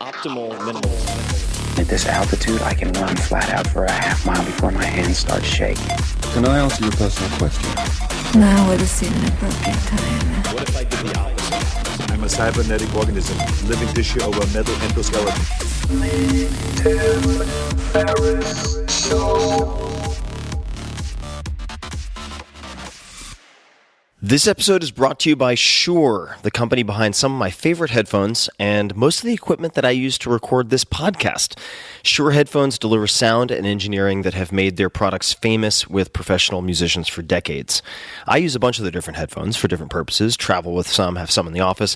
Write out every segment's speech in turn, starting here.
Optimal minimalism. At this altitude, I can run flat out for a half mile before my hands start shaking. Can I answer your personal question? Now would seem an appropriate time. What if I did the opposite? I'm a cybernetic organism, living tissue over a metal endoskeleton. This episode is brought to you by Shure, the company behind some of my favorite headphones and most of the equipment that I use to record this podcast. Shure headphones deliver sound and engineering that have made their products famous with professional musicians for decades. I use a bunch of the different headphones for different purposes, travel with some, have some in the office,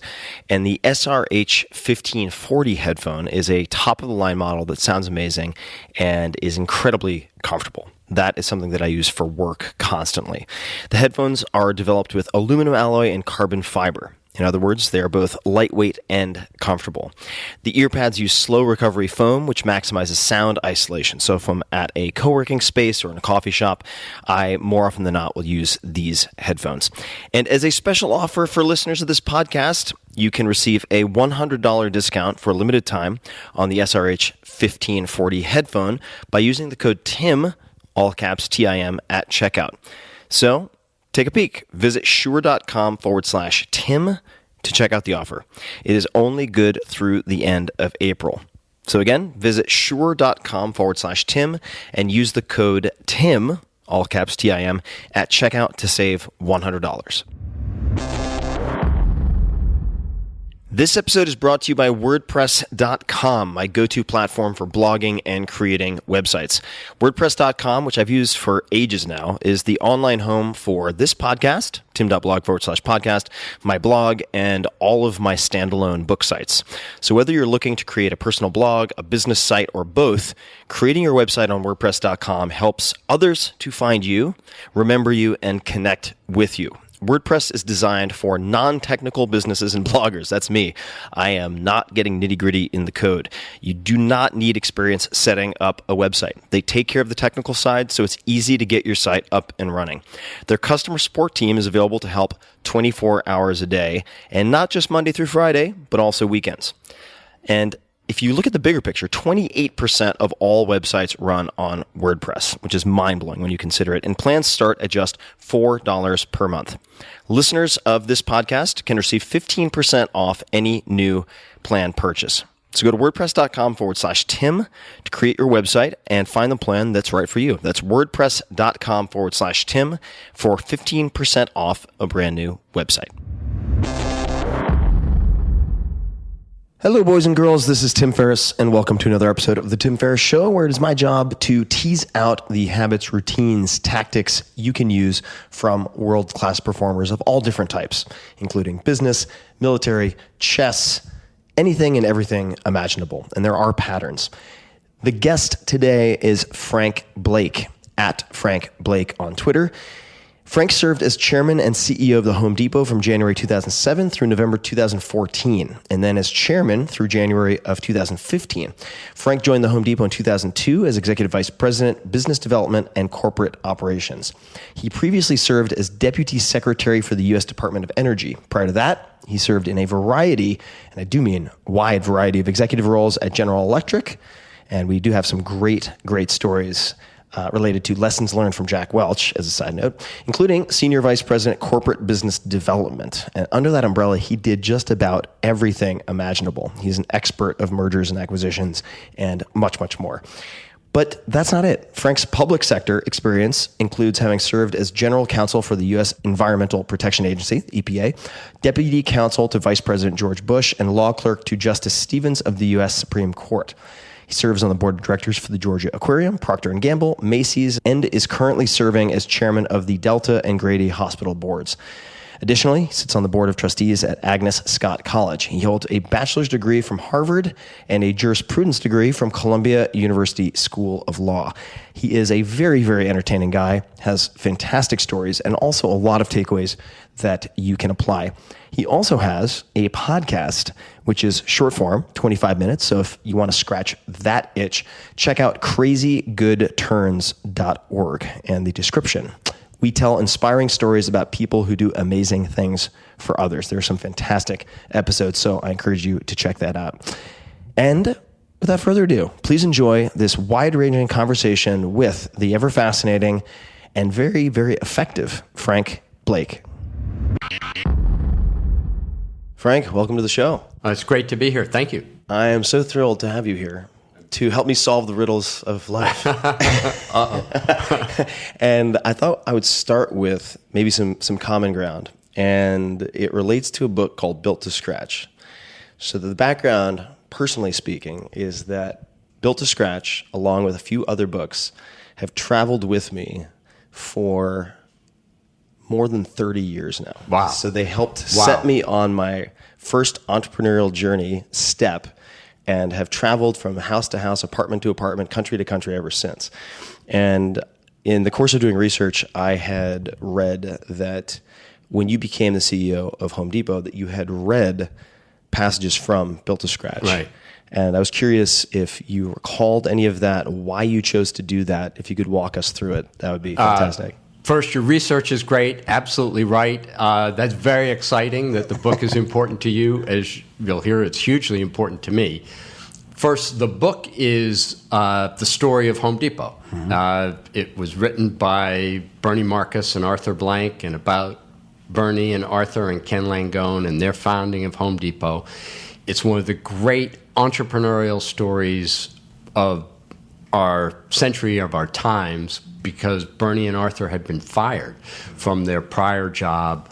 and the SRH 1540 headphone is a top-of-the-line model that sounds amazing and is incredibly comfortable. That is something that I use for work constantly. The headphones are developed with aluminum alloy and carbon fiber. In other words, they are both lightweight and comfortable. The earpads use slow recovery foam, which maximizes sound isolation. So if I'm at a co-working space or in a coffee shop, I more often than not will use these headphones. And as a special offer for listeners of this podcast, you can receive a $100 discount for a limited time on the SRH 1540 headphone by using the code TIM, all caps TIM, at checkout. So take a peek. Visit shure.com/Tim to check out the offer. It is only good through the end of April. So again, visit shure.com/Tim and use the code TIM, all caps TIM, at checkout to save $100. This episode is brought to you by WordPress.com, my go-to platform for blogging and creating websites. WordPress.com, which I've used for ages now, is the online home for this podcast, tim.blog/podcast, my blog, and all of my standalone book sites. So whether you're looking to create a personal blog, a business site, or both, creating your website on WordPress.com helps others to find you, remember you, and connect with you. WordPress is designed for non-technical businesses and bloggers. That's me. I am not getting nitty-gritty in the code. You do not need experience setting up a website. They take care of the technical side, so it's easy to get your site up and running. Their customer support team is available to help 24 hours a day, and not just Monday through Friday, but also weekends. And if you look at the bigger picture, 28% of all websites run on WordPress, which is mind-blowing when you consider it, and plans start at just $4 per month. Listeners of this podcast can receive 15% off any new plan purchase. So go to WordPress.com/Tim to create your website and find the plan that's right for you. That's WordPress.com/Tim for 15% off a brand new website. Hello, boys and girls. This is Tim Ferriss, and welcome to another episode of The Tim Ferriss Show, where it is my job to tease out the habits, routines, tactics you can use from world-class performers of all different types, including business, military, chess, anything and everything imaginable. And there are patterns. The guest today is Frank Blake, at Frank Blake on Twitter. Frank served as chairman and CEO of the Home Depot from January 2007 through November 2014, and then as chairman through January of 2015. Frank joined the Home Depot in 2002 as executive vice president, business development, and corporate operations. He previously served as deputy secretary for the U.S. Department of Energy. Prior to that, he served in a variety, and I do mean wide variety, of executive roles at General Electric, and we do have some great stories related to lessons learned from Jack Welch, as a side note, including Senior Vice President Corporate Business Development. And under that umbrella, he did just about everything imaginable. He's an expert of mergers and acquisitions and much, much more. But that's not it. Frank's public sector experience includes having served as general counsel for the U.S. Environmental Protection Agency, EPA, deputy counsel to Vice President George Bush, and law clerk to Justice Stevens of the U.S. Supreme Court. He serves on the board of directors for the Georgia Aquarium, Proctor Gamble, Macy's, and is currently serving as chairman of the Delta and Grady hospital boards. Additionally, he sits on the board of trustees at Agnes Scott College. He holds a bachelor's degree from Harvard and a jurisprudence degree from Columbia University School of Law. He is a very, very entertaining guy, has fantastic stories, and also a lot of takeaways that you can apply. He also has a podcast, which is short form, 25 minutes. So if you want to scratch that itch, check out crazygoodturns.org and the description. We tell inspiring stories about people who do amazing things for others. There are some fantastic episodes, so I encourage you to check that out. And without further ado, please enjoy this wide-ranging conversation with the ever-fascinating and very, very effective Frank Blake. Frank, welcome to the show. It's great to be here. Thank you. I am so thrilled to have you here to help me solve the riddles of life. And I thought I would start with maybe some common ground. And it relates to a book called Built to Scratch. So the background, personally speaking, is that Built to Scratch, along with a few other books, have traveled with me for more than 30 years now. Wow. So they helped set me on my first entrepreneurial journey step and have traveled from house to house, apartment to apartment, country to country ever since. And in the course of doing research, I had read that when you became the CEO of Home Depot, that you had read passages from Built to Scratch. Right. And I was curious if you recalled any of that, why you chose to do that. If you could walk us through it, that would be fantastic. First, your research is great. Absolutely right. That's very exciting that the book is important to you. As you'll hear, it's hugely important to me. First, the book is the story of Home Depot. Mm-hmm. It was written by Bernie Marcus and Arthur Blank, and about Bernie and Arthur and Ken Langone and their founding of Home Depot. It's one of the great entrepreneurial stories of our century, of our times, because Bernie and Arthur had been fired from their prior job.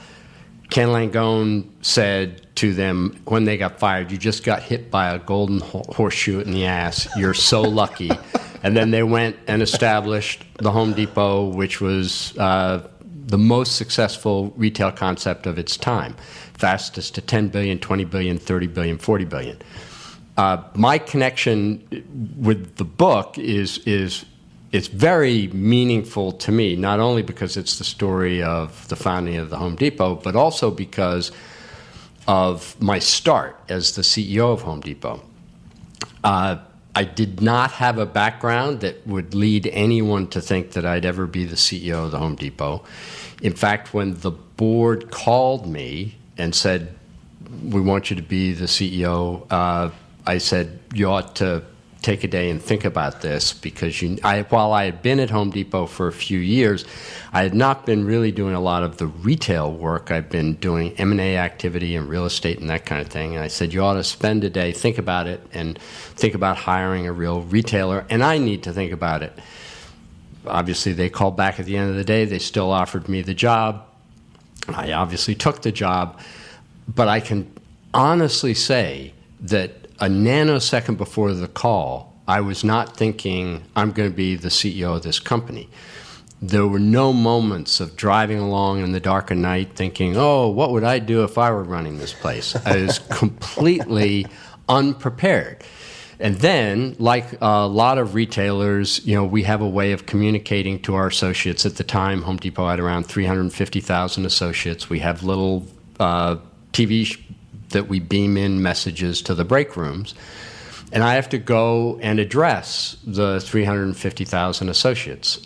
Ken Langone said to them when they got fired, "You just got hit by a golden horseshoe in the ass. You're so lucky." And then they went and established the Home Depot, which was the most successful retail concept of its time. Fastest to 10 billion, 20 billion, 30 billion, 40 billion. My connection with the book is it's very meaningful to me, not only because it's the story of the founding of the Home Depot, but also because of my start as the CEO of Home Depot. I did not have a background that would lead anyone to think that I'd ever be the CEO of the Home Depot. In fact, when the board called me and said, "We want you to be the CEO," I said, "You ought to take a day and think about this," because while I had been at Home Depot for a few years, I had not been really doing a lot of the retail work. I've been doing M&A activity and real estate and that kind of thing. And I said, "You ought to spend a day, think about it, and think about hiring a real retailer, and I need to think about it." Obviously, they called back at the end of the day. They still offered me the job. I obviously took the job. But I can honestly say that a nanosecond before the call, I was not thinking, I'm going to be the CEO of this company. There were no moments of driving along in the dark of night thinking, oh, what would I do if I were running this place? I was completely unprepared. And then, like a lot of retailers, we have a way of communicating to our associates. At the time, Home Depot had around 350,000 associates. We have little TV that we beam in messages to the break rooms. And I have to go and address the 350,000 associates,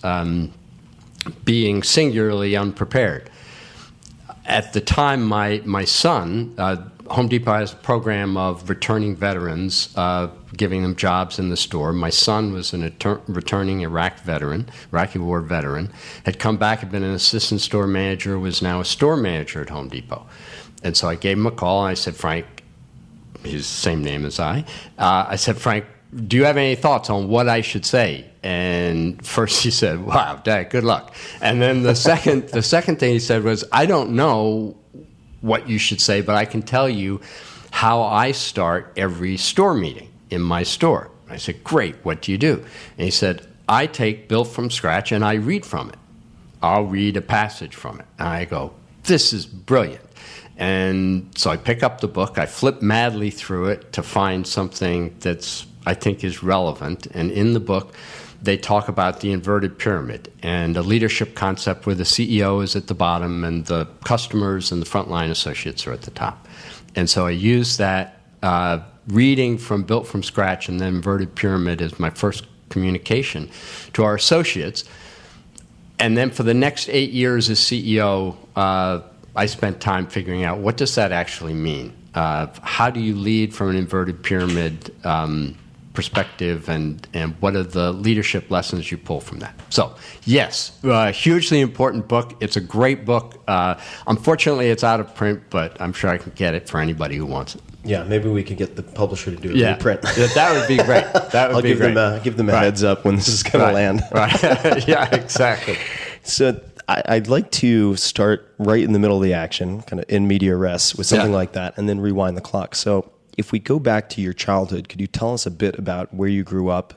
being singularly unprepared. At the time, my son, Home Depot has a program of returning veterans, giving them jobs in the store. My son was a returning Iraqi War veteran, had come back, had been an assistant store manager, was now a store manager at Home Depot. And so I gave him a call, and I said, Frank, his same name as I said, Frank, do you have any thoughts on what I should say? And first he said, wow, Dad, good luck. And then the second thing he said was, I don't know what you should say, but I can tell you how I start every store meeting in my store. I said, great, what do you do? And he said, I take Built from Scratch and I read from it. I'll read a passage from it. And I go, this is brilliant. And so I pick up the book, I flip madly through it to find something that's, I think, is relevant. And in the book, they talk about the inverted pyramid and a leadership concept where the CEO is at the bottom and the customers and the frontline associates are at the top. And so I use that reading from Built from Scratch and the inverted pyramid as my first communication to our associates. And then for the next 8 years as CEO, I spent time figuring out what does that actually mean. How do you lead from an inverted pyramid perspective, and what are the leadership lessons you pull from that? So, yes, hugely important book. It's a great book. Unfortunately, it's out of print, but I'm sure I can get it for anybody who wants it. Yeah, maybe we could get the publisher to do a Yeah, reprint. that would be great. That would be great. Give them a Right. heads up when this is going to land. Right. Yeah, exactly. So I'd like to start right in the middle of the action, kind of in media res, with something Yeah. like that, and then rewind the clock. So if we go back to your childhood, could you tell us a bit about where you grew up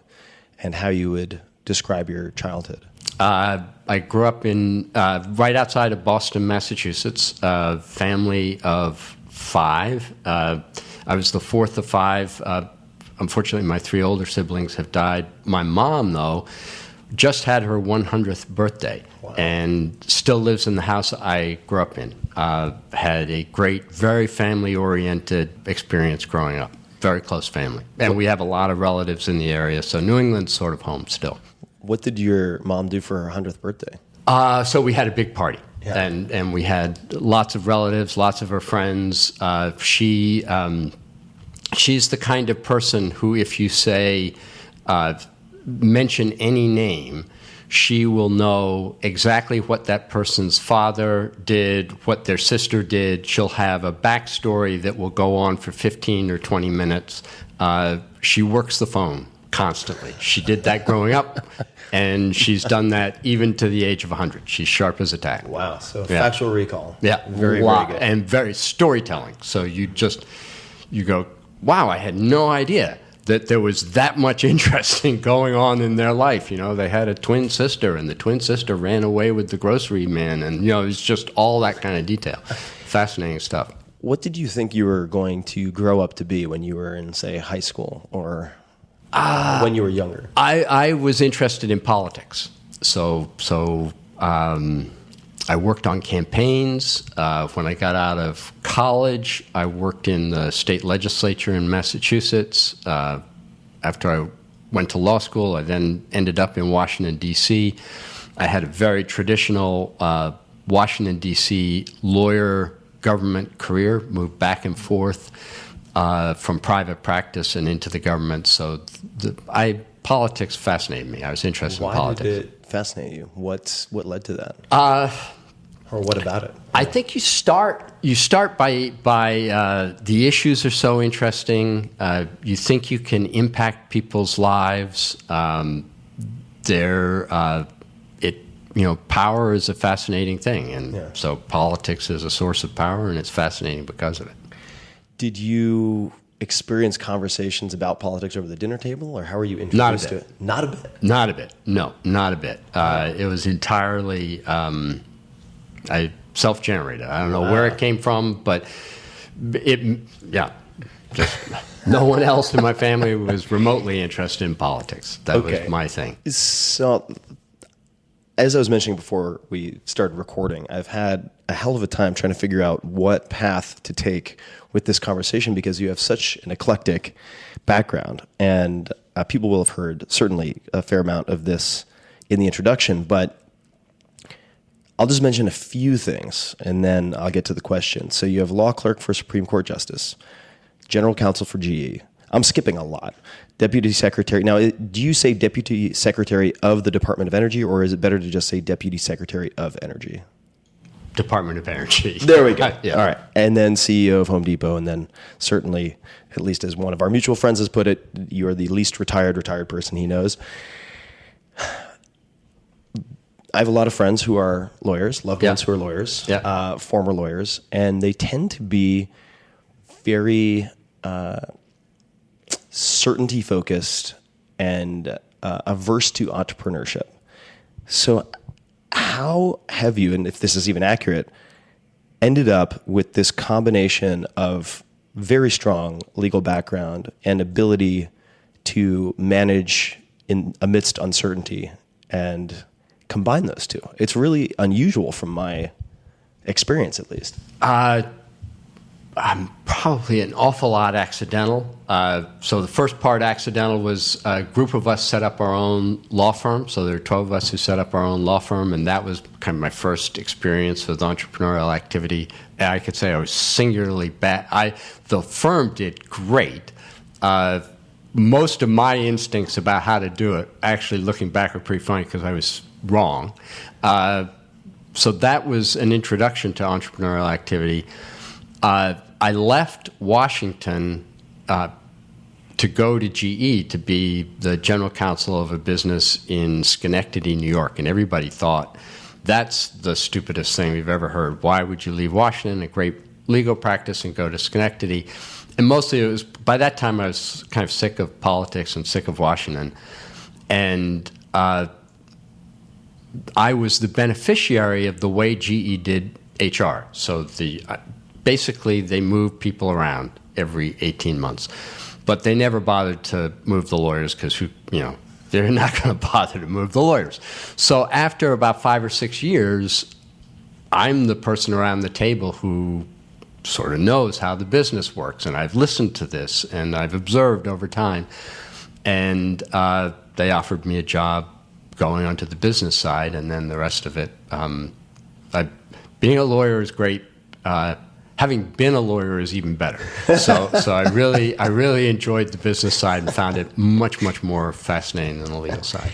and how you would describe your childhood? I grew up in right outside of Boston, Massachusetts. A family of 5. I was the fourth of 5. Unfortunately, my 3 older siblings have died. My mom, though, just had her 100th birthday. Wow. And still lives in the house I grew up in. Had a great, very family-oriented experience growing up. Very close family. And we have a lot of relatives in the area, so New England's sort of home still. What did your mom do for her 100th birthday? So we had a big party. Yeah. And we had lots of relatives, lots of her friends. She's the kind of person who, if you say, mention any name, she will know exactly what that person's father did, what their sister did. She'll have a backstory that will go on for 15 or 20 minutes. She works the phone constantly. She did that growing up, and she's done that even to the age of 100. She's sharp as a tack. Wow, so Yeah. factual recall. Yeah, very good. And very storytelling. So you go, wow, I had no idea that there was that much interesting going on in their life. You know, they had a twin sister, and the twin sister ran away with the grocery man, and it's just all that kind of detail. Fascinating stuff. What did you think you were going to grow up to be when you were in, say, high school or when you were younger? I was interested in politics. So I worked on campaigns. When I got out of college, I worked in the state legislature in Massachusetts. After I went to law school, I then ended up in Washington, D.C. I had a very traditional Washington, D.C. lawyer government career, moved back and forth from private practice and into the government. So politics fascinated me. I was interested in politics. Why did it fascinate you? What led to that? Or what about it? I think you start by the issues are so interesting. You think you can impact people's lives. Power is a fascinating thing, and so politics is a source of power, and it's fascinating because of it. Did you experience conversations about politics over the dinner table, or how were you introduced to it? Not a bit. Not a bit. No, not a bit. It was entirely self-generated. I don't know where it came from, but just no one else in my family was remotely interested in politics. That was my thing. So, as I was mentioning before we started recording, I've had a hell of a time trying to figure out what path to take with this conversation because you have such an eclectic background, and people will have heard certainly a fair amount of this in the introduction, but I'll just mention a few things, and then I'll get to the question. So you have law clerk for Supreme Court Justice, general counsel for GE. I'm skipping a lot. Deputy Secretary. Now, do you say Deputy Secretary of the Department of Energy, or is it better to just say Deputy Secretary of Energy? Department of Energy. There we go. Yeah. All right. And then CEO of Home Depot, and then certainly, at least as one of our mutual friends has put it, you are the least retired person he knows. I have a lot of friends who are lawyers, loved ones who are lawyers, former lawyers, and they tend to be very certainty-focused and averse to entrepreneurship. So how have you, and if this is even accurate, ended up with this combination of very strong legal background and ability to manage amidst uncertainty and combine those two? It's really unusual from my experience, at least. Probably an awful lot accidental. So the first part accidental was a group of us set up our own law firm. So there were 12 of us who set up our own law firm, and that was kind of my first experience with entrepreneurial activity. And I could say I was singularly bad. The firm did great. Most of my instincts about how to do it, actually looking back, are pretty funny because I was wrong. So that was an introduction to entrepreneurial activity. I left Washington to go to GE to be the general counsel of a business in Schenectady, New York. And everybody thought, that's the stupidest thing we've ever heard. Why would you leave Washington, a great legal practice, and go to Schenectady? And mostly it was, by that time I was kind of sick of politics and sick of Washington. And I was the beneficiary of the way GE did HR. So basically, they moved people around every 18 months. But they never bothered to move the lawyers because, they're not going to bother to move the lawyers. So after about 5 or 6 years, I'm the person around the table who sort of knows how the business works. And I've listened to this, and I've observed over time. And they offered me a job going onto the business side, and then the rest of it. Being a lawyer is great. Having been a lawyer is even better. So I really enjoyed the business side and found it much, much more fascinating than the legal side.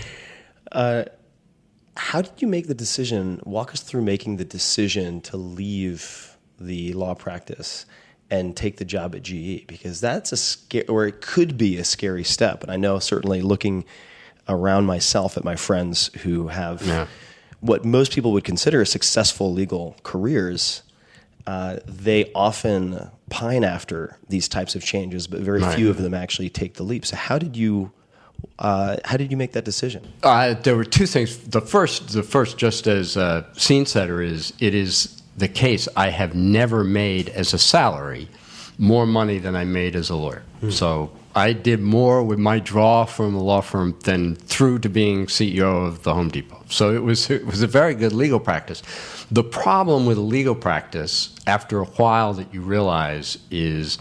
How did you make the decision? Walk us through making the decision to leave the law practice and take the job at GE, because that's or it could be a scary step. And I know certainly looking around myself at my friends who have what most people would consider successful legal careers, they often pine after these types of changes, but very few of them actually take the leap. So how did you make that decision? There were two things. The first, just as a scene setter, it is the case I have never made as a salary more money than I made as a lawyer. So I did more with my draw from the law firm than through to being CEO of the Home Depot. So it was a very good legal practice. The problem with a legal practice, after a while, that you realize is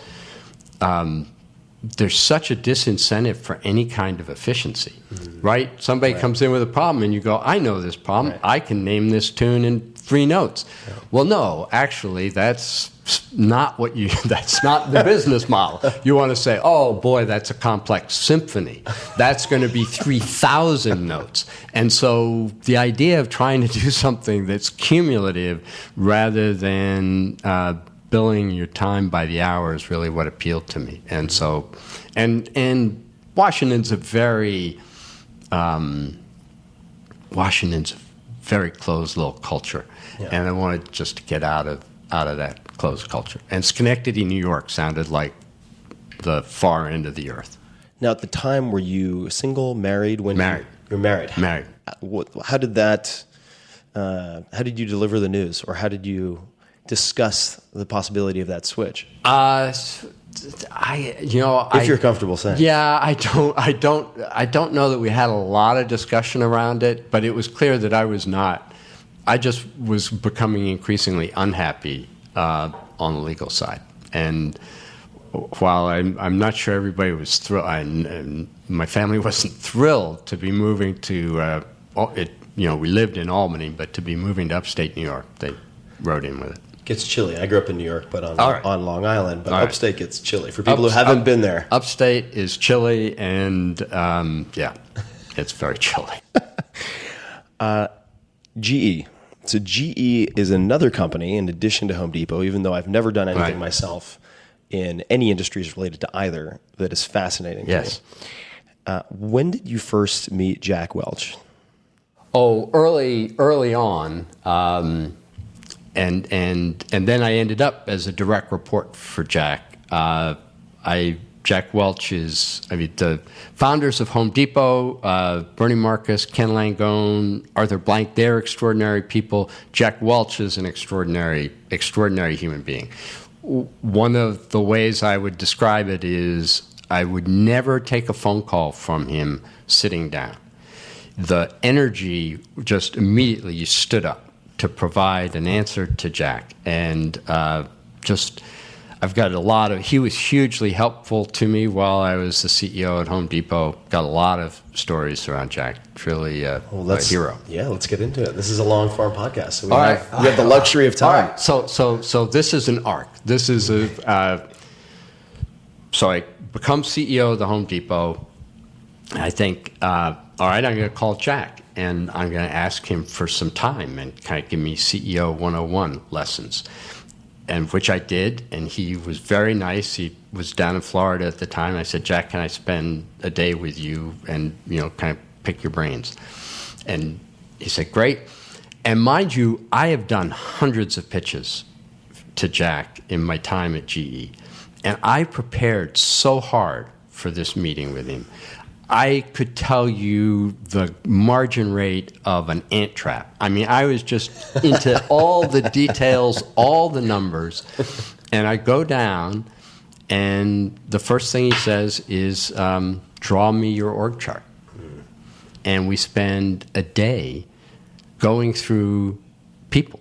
there's such a disincentive for any kind of efficiency, right? Somebody comes in with a problem and you go, I know this problem. Right. I can name this tune in 3 notes. Yeah. Well, no, actually, that's not that's not the business model. You want to say, oh boy, that's a complex symphony. That's going to be 3,000 notes. And so the idea of trying to do something that's cumulative rather than billing your time by the hour is really what appealed to me. And so, and Washington's a very closed little culture, and I wanted just to get out of that closed culture. And Schenectady, New York, sounded like the far end of the earth. Now, at the time, were you single, married? Married. You were married. Married. How did that? How did you deliver the news, or how did you discuss the possibility of that switch? If you're comfortable saying. Yeah, I don't know that we had a lot of discussion around it, but it was clear that I was not. I just was becoming increasingly unhappy on the legal side, and while I'm not sure everybody was thrilled, my family wasn't thrilled to be moving to. We lived in Albany, but to be moving to upstate New York, they wrote in with it. Gets chilly. I grew up in New York, but on Long Island. But upstate gets chilly for people who haven't been there. Upstate is chilly, and it's very chilly. GE. So GE is another company in addition to Home Depot, even though I've never done anything myself in any industries related to either, that is fascinating to me. When did you first meet Jack Welch? Oh, early on. And then I ended up as a direct report for Jack. Jack Welch is, the founders of Home Depot, Bernie Marcus, Ken Langone, Arthur Blank, they're extraordinary people. Jack Welch is an extraordinary human being. One of the ways I would describe it is I would never take a phone call from him sitting down. The energy just immediately, you stood up to provide an answer to Jack. And I've got he was hugely helpful to me while I was the CEO at Home Depot. Got a lot of stories around Jack. Really a hero. Yeah, let's get into it. This is a long form podcast, so we All have the luxury of time. All right. So this is an arc. This is so I become CEO of the Home Depot. I think, all right, I'm going to call Jack, and I'm going to ask him for some time and kind of give me CEO 101 lessons. And which I did, and he was very nice. He was down in Florida at the time. I said, Jack, can I spend a day with you and, kind of pick your brains? And he said, great. And mind you, I have done hundreds of pitches to Jack in my time at GE. And I prepared so hard for this meeting with him. I could tell you the margin rate of an ant trap. I mean, I was just into all the details, all the numbers. And I go down, and the first thing he says is, draw me your org chart. And we spend a day going through people.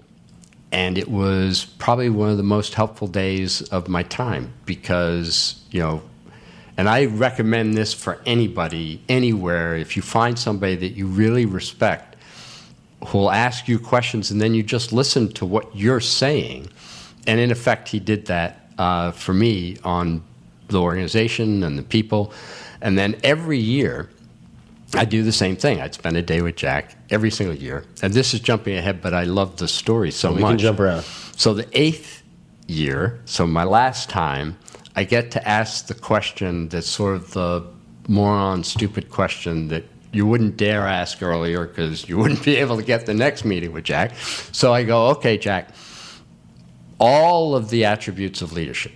And it was probably one of the most helpful days of my time because, and I recommend this for anybody, anywhere. If you find somebody that you really respect who will ask you questions and then you just listen to what you're saying. And in effect, he did that for me on the organization and the people. And then every year, I do the same thing. I'd spend a day with Jack every single year. And this is jumping ahead, but I love the story so much. We can jump around. So the 8th year, so my last time, I get to ask the question that's sort of the moron, stupid question that you wouldn't dare ask earlier because you wouldn't be able to get the next meeting with Jack. So I go, okay, Jack, all of the attributes of leadership,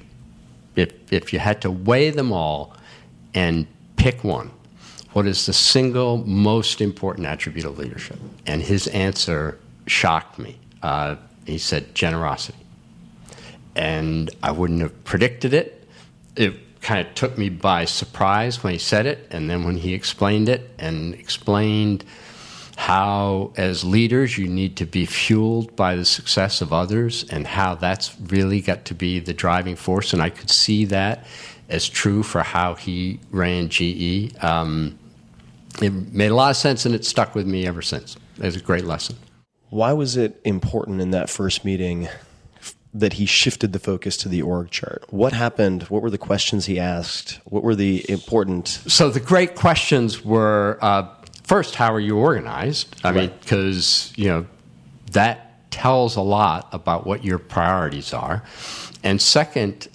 if you had to weigh them all and pick one, what is the single most important attribute of leadership? And his answer shocked me. He said generosity. And I wouldn't have predicted it. It kind of took me by surprise when he said it, and then when he explained it and explained how, as leaders, you need to be fueled by the success of others and how that's really got to be the driving force. And I could see that as true for how he ran GE. It made a lot of sense, and it stuck with me ever since. It was a great lesson. Why was it important in that first meeting that he shifted the focus to the org chart? What happened? What were the questions he asked? What were the important? So the great questions were, first, how are you organized? I mean, because, that tells a lot about what your priorities are. And second,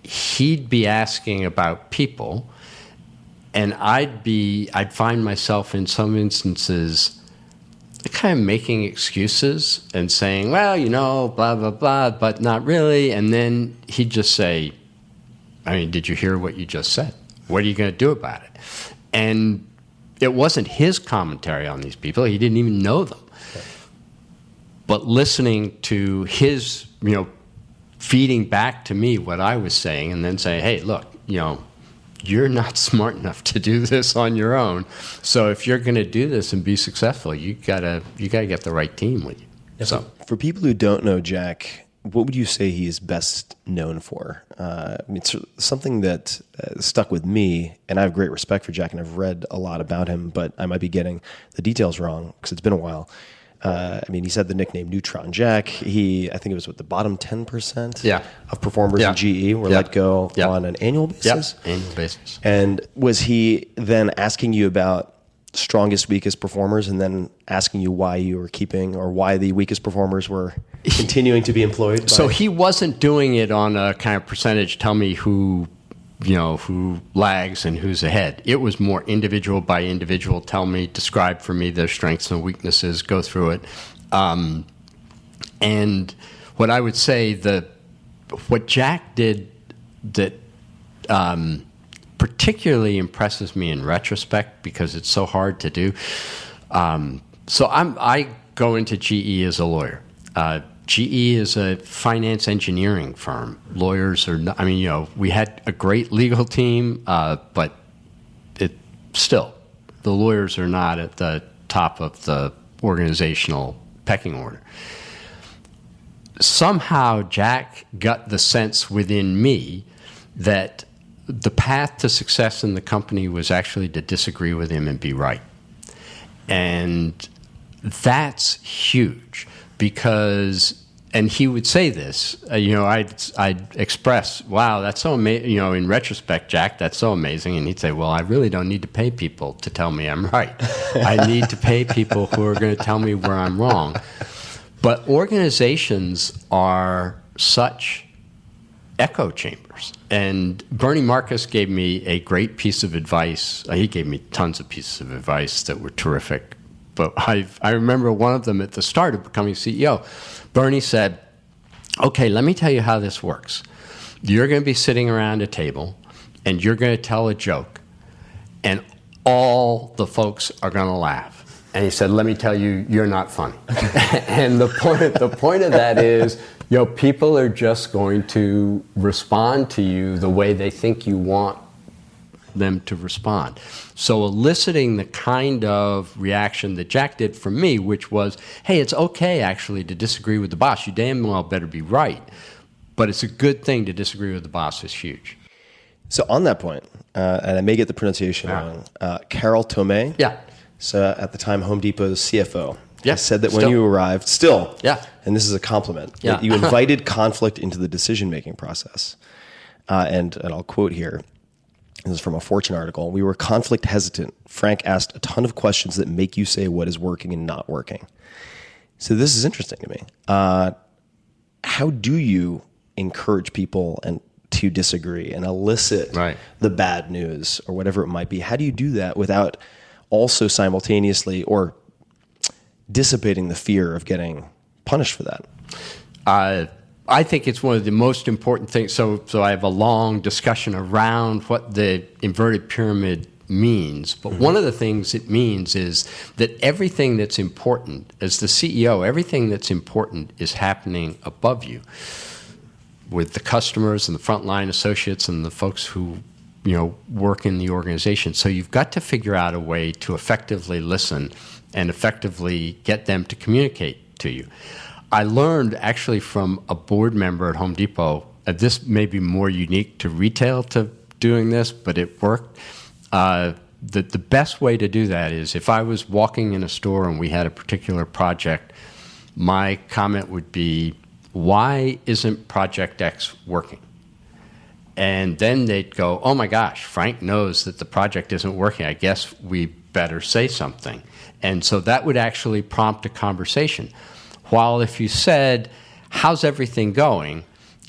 he'd be asking about people, and I'd find myself in some instances kind of making excuses and saying, well, blah, blah, blah, but not really. And then he'd just say, did you hear what you just said? What are you going to do about it? And it wasn't his commentary on these people. He didn't even know them. Okay. But listening to his, feeding back to me what I was saying and then saying, hey, look, you're not smart enough to do this on your own. So if you're going to do this and be successful, you gotta get the right team with you. Yeah, so for people who don't know Jack, what would you say he's best known for? It's something that stuck with me, and I have great respect for Jack, and I've read a lot about him, but I might be getting the details wrong because it's been a while. He said the nickname Neutron Jack. I think it was the bottom 10% of performers in GE were let go on an annual basis. Annual basis. And was he then asking you about strongest, weakest performers, and then asking you why you were keeping or why the weakest performers were continuing to be employed? So he wasn't doing it on a kind of percentage. Tell me who lags and who's ahead. It was more individual by individual. Describe for me their strengths and weaknesses, go through it. And what I would say, what Jack did that particularly impresses me in retrospect because it's so hard to do. I go into GE as a lawyer. GE is a finance engineering firm. Lawyers are not, we had a great legal team, but the lawyers are not at the top of the organizational pecking order. somehow Jack got the sense within me that the path to success in the company was actually to disagree with him and be right. And that's huge because, and he would say this, I'd express, wow, that's so amazing, in retrospect, Jack, that's so amazing. And he'd say, well, I really don't need to pay people to tell me I'm right. I need to pay people who are going to tell me where I'm wrong. But organizations are such echo chambers. And Bernie Marcus gave me a great piece of advice. He gave me tons of pieces of advice that were terrific. But I remember one of them at the start of becoming CEO. Bernie said, okay, let me tell you how this works. You're going to be sitting around a table, and you're going to tell a joke, and all the folks are going to laugh. And he said, let me tell you, you're not funny. And the point of that is, people are just going to respond to you the way they think you want them to respond. So eliciting the kind of reaction that Jack did from me, which was, hey, it's okay actually to disagree with the boss. You damn well better be right. But it's a good thing to disagree with the boss is huge. So on that point, and I may get the pronunciation wrong, Carol Tomei, so at the time Home Depot's CFO, said that when you arrived, and this is a compliment, that you invited conflict into the decision-making process. And I'll quote here. This is from a Fortune article. We were conflict hesitant. Frank asked a ton of questions that make you say what is working and not working. So this is interesting to me. How do you encourage people and to disagree and elicit the bad news or whatever it might be? How do you do that without also simultaneously or dissipating the fear of getting punished for that? I think it's one of the most important things. So I have a long discussion around what the inverted pyramid means. But one of the things it means is that everything that's important, as the CEO, everything that's important is happening above you with the customers and the frontline associates and the folks who work in the organization. So you've got to figure out a way to effectively listen and effectively get them to communicate to you. I learned actually from a board member at Home Depot, this may be more unique to retail to doing this, but it worked. That the best way to do that is if I was walking in a store and we had a particular project, my comment would be, why isn't Project X working? And then they'd go, oh my gosh, Frank knows that the project isn't working. I guess we better say something. And so that would actually prompt a conversation. While if you said, how's everything going?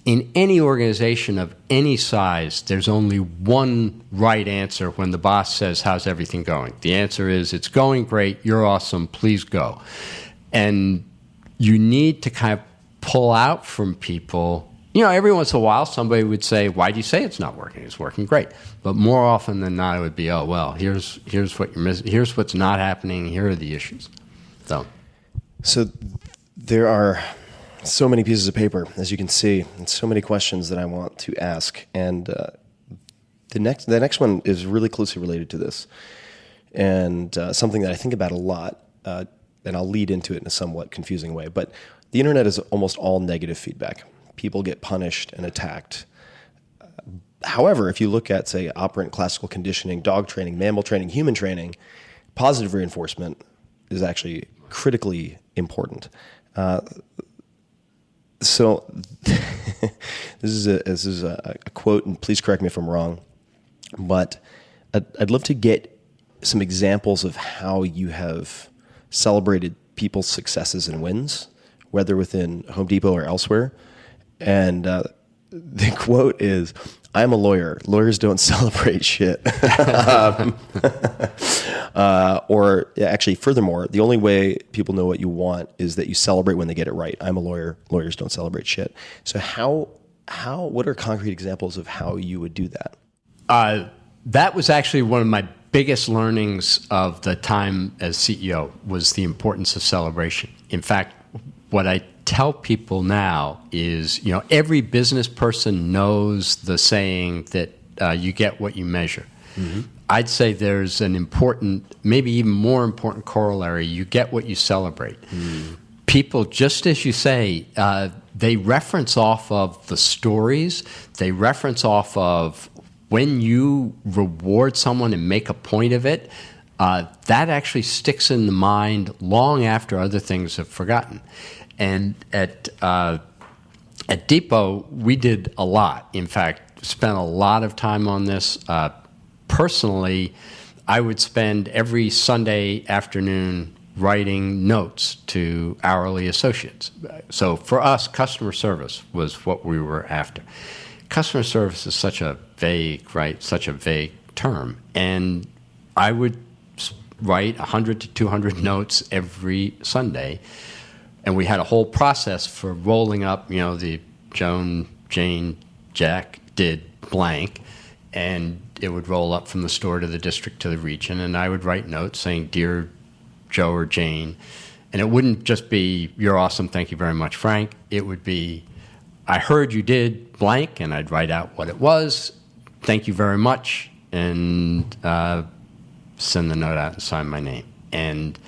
In any organization of any size, there's only one right answer when the boss says, how's everything going? The answer is, it's going great, you're awesome, please go. And you need to kind of pull out from people. Every once in a while, somebody would say, why do you say it's not working? It's working great. But more often than not, it would be, oh, well, here's what you're missing. Here's what's not happening. Here are the issues. So there are so many pieces of paper, as you can see, and so many questions that I want to ask. And the next one is really closely related to this, and something that I think about a lot, and I'll lead into it in a somewhat confusing way. But the internet is almost all negative feedback. People get punished and attacked. However, if you look at, say, operant classical conditioning, dog training, mammal training, human training, positive reinforcement is actually critically important. So this is a quote, and please correct me if I'm wrong, but I'd love to get some examples of how you have celebrated people's successes and wins, whether within Home Depot or elsewhere. And the quote is, I'm a lawyer. Lawyers don't celebrate shit. Or actually, furthermore, the only way people know what you want is that you celebrate when they get it right. I'm a lawyer. Lawyers don't celebrate shit. So what are concrete examples of how you would do that? That was actually one of my biggest learnings of the time as CEO, was the importance of celebration. In fact, what I tell people now is, every business person knows the saying that you get what you measure. Mm-hmm. I'd say there's an important, maybe even more important corollary. You get what you celebrate. Mm. People, just as you say, they reference off of the stories. They reference off of when you reward someone and make a point of it. That actually sticks in the mind long after other things have forgotten. And at Depot, we did a lot. In fact, spent a lot of time on this. Personally, I would spend every Sunday afternoon writing notes to hourly associates. So for us, customer service was what we were after. Customer service is such a vague term. And I would write 100 to 200 notes every Sunday. And we had a whole process for rolling up, the Joan, Jane, Jack did blank. And it would roll up from the store to the district to the region. And I would write notes saying, "Dear Joe or Jane." And it wouldn't just be, "You're awesome, thank you very much, Frank." It would be, "I heard you did blank," and I'd write out what it was. "Thank you very much," and send the note out and sign my name. And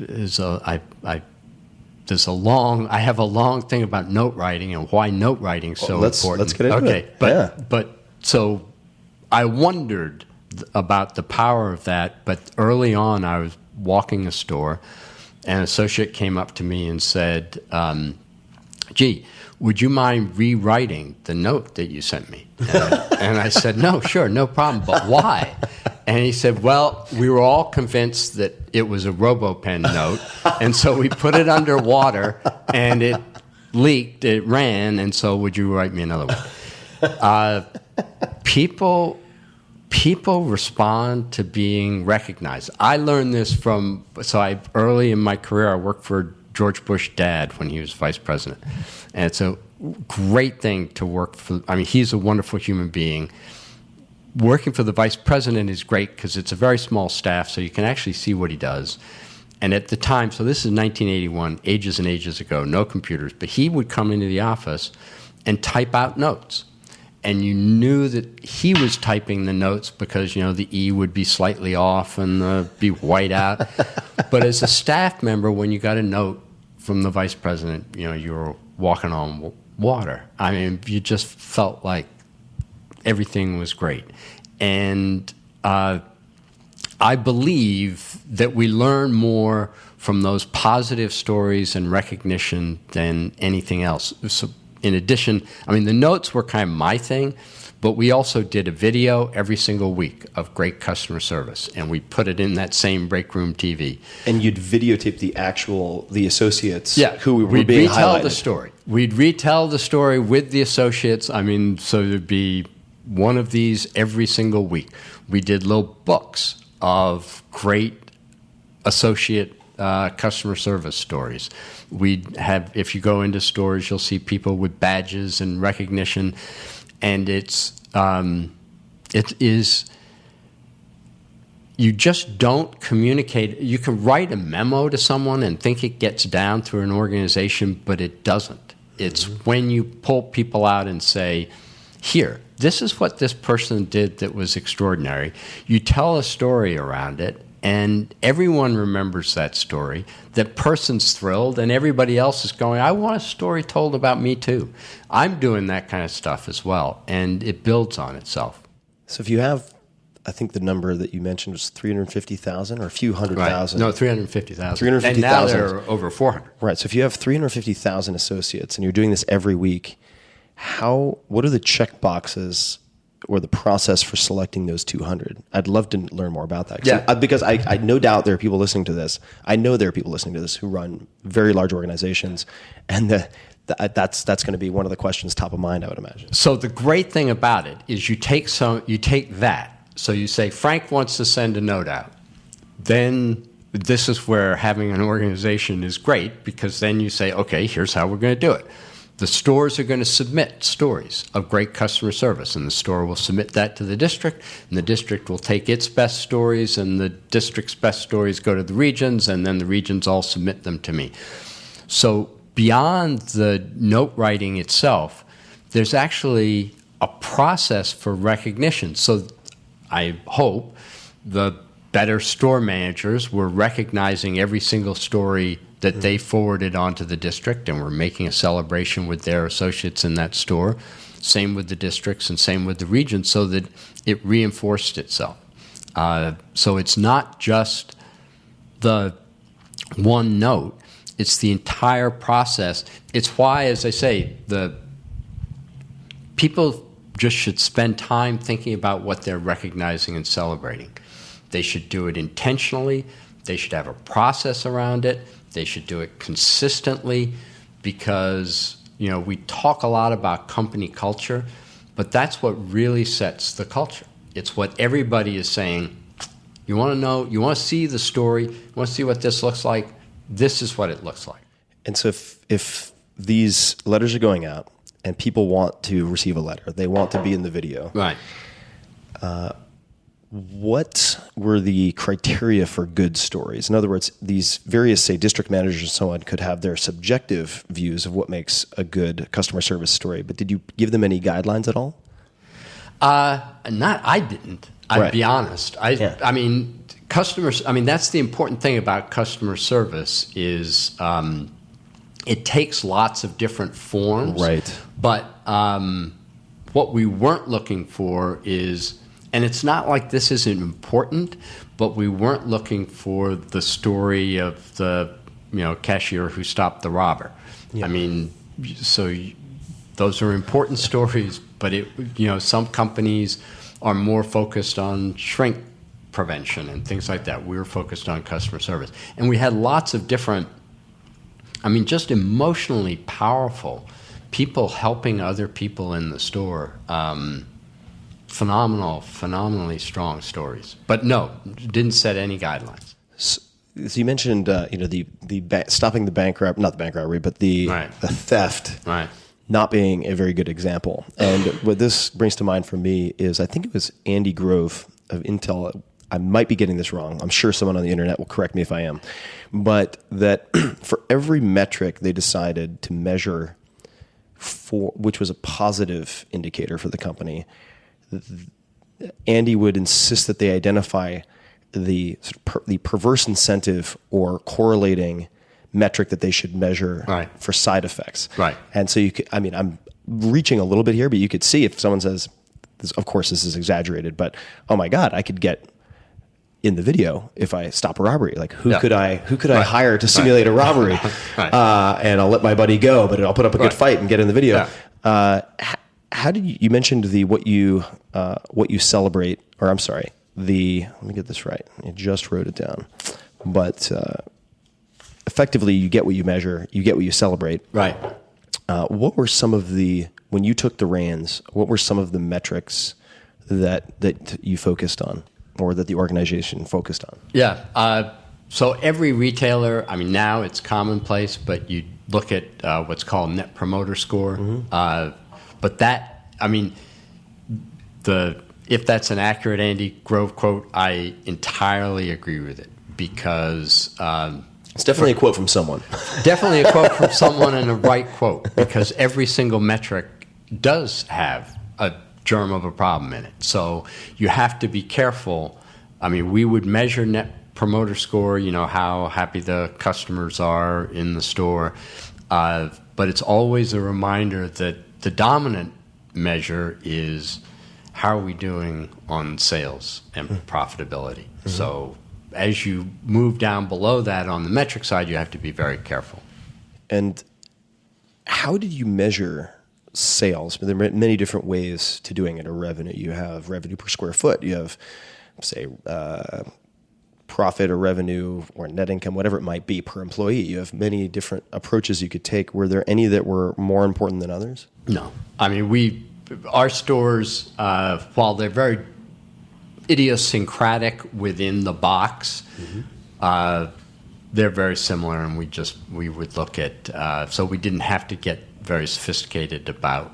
I have a long thing about note writing and why note writing is so important. Let's get into it. But so I wondered about the power of that. But early on, I was walking a store, and an associate came up to me and said, "Gee, would you mind rewriting the note that you sent me?" And I said, "No, sure, no problem, but why?" And he said, "Well, we were all convinced that it was a RoboPen note, and so we put it underwater, and it leaked, it ran, and so would you write me another one?" People respond to being recognized. I learned this early in my career, I worked for George Bush Dad when he was vice president. And it's a great thing to work for. I mean, he's a wonderful human being. Working for the vice president is great because it's a very small staff, so you can actually see what he does. And at the time, so this is 1981, ages and ages ago, no computers, but he would come into the office and type out notes. And you knew that he was typing the notes because, the E would be slightly off and be white out. But as a staff member, when you got a note from the vice president, you were walking on water. I mean, you just felt like everything was great. And I believe that we learn more from those positive stories and recognition than anything else. So in addition, the notes were kind of my thing, but we also did a video every single week of great customer service, and we put it in that same break room TV. And you'd videotape the associates who were we'd being retell highlighted. the story. We'd retell the story with the associates. So there'd be one of these every single week. We did little books of great associate customer service stories. We'd have, if you go into stores, you'll see people with badges and recognition, and it is, you just don't communicate. You can write a memo to someone and think it gets down through an organization, but it doesn't. It's when you pull people out and say, "Here, this is what this person did that was extraordinary." You tell a story around it, and everyone remembers that story. That person's thrilled, and everybody else is going, "I want a story told about me too." I'm doing that kind of stuff as well, and it builds on itself. So if you have, I think the number that you mentioned was 350,000 or a few hundred thousand. No, 350,000. 350,000. And now there are over 400. Right. So if you have 350,000 associates and you're doing this every week, what are the check boxes or the process for selecting those 200? I'd love to learn more about that. Because I no doubt there are people listening to this. I know there are people listening to this who run very large organizations, and that's going to be one of the questions top of mind, I would imagine. So the great thing about it is you take that. So you say, Frank wants to send a note out. Then this is where having an organization is great, because then you say, okay, here's how we're going to do it. The stores are going to submit stories of great customer service, and the store will submit that to the district, and the district will take its best stories, and the district's best stories go to the regions, and then the regions all submit them to me. So beyond the note writing itself, there's actually a process for recognition. So I hope the better store managers were recognizing every single story that they forwarded onto the district and were making a celebration with their associates in that store. Same with the districts and same with the regions, so that it reinforced itself. So it's not just the one note, it's the entire process. It's why, as I say, the people just should spend time thinking about what they're recognizing and celebrating. They should do it intentionally. They should have a process around it. They should do it consistently, because we talk a lot about company culture, but that's what really sets the culture. It's what everybody is saying. You want to know, you want to see the story, you want to see what this looks like, this is what it looks like. And so if these letters are going out and people want to receive a letter, they want to be in the video. Right. What were the criteria for good stories? In other words, these various, say, district managers and so on could have their subjective views of what makes a good customer service story, but did you give them any guidelines at all? I didn't. I'd be honest. I mean, customers. I mean, that's the important thing about customer service is it takes lots of different forms. Right. But what we weren't looking for is, and it's not like this isn't important, but we weren't looking for the story of the cashier who stopped the robber. Yeah. I mean, so those are important stories, but some companies are more focused on shrink prevention and things like that. We were focused on customer service. And we had lots of different, just emotionally powerful people helping other people in the store. Phenomenally strong stories. But no, didn't set any guidelines. So you mentioned, stopping the bank robbery, not the bank robbery, but the theft. Right. Not being a very good example. And what this brings to mind for me is, I think it was Andy Grove of Intel. I might be getting this wrong. I'm sure someone on the internet will correct me if I am. But that for every metric they decided to measure which was a positive indicator for the company, Andy would insist that they identify the perverse incentive or correlating metric that they should measure for side effects. Right. And so I'm reaching a little bit here, but you could see if someone says, of course this is exaggerated, but oh my God, I could get in the video if I stop a robbery. Like who could I hire to simulate a robbery? And I'll let my buddy go, but I'll put up a good fight and get in the video. Yeah. How did you mentioned what you celebrate, or I'm sorry, let me get this right. I just wrote it down. But effectively, you get what you measure, you get what you celebrate. Right. What were some of when you took the reins, what were some of the metrics that you focused on, or that the organization focused on? Yeah. So every retailer, now it's commonplace, but you look at what's called Net Promoter Score. Mm-hmm. But that, if that's an accurate Andy Grove quote, I entirely agree with it, because it's definitely a quote from someone. Definitely a quote from someone, and a right quote, because every single metric does have a germ of a problem in it. So you have to be careful. We would measure Net Promoter Score, how happy the customers are in the store, but it's always a reminder that the dominant measure is how are we doing on sales and profitability. Mm-hmm. So as you move down below that on the metric side, you have to be very careful. And how did you measure sales? There are many different ways to doing it, or revenue. You have revenue per square foot. You have, say, profit or revenue or net income, whatever it might be, per employee. You have many different approaches you could take. Were there any that were more important than others? No. Our stores, while they're very idiosyncratic within the box, mm-hmm. They're very similar, and we would look at, so we didn't have to get very sophisticated about,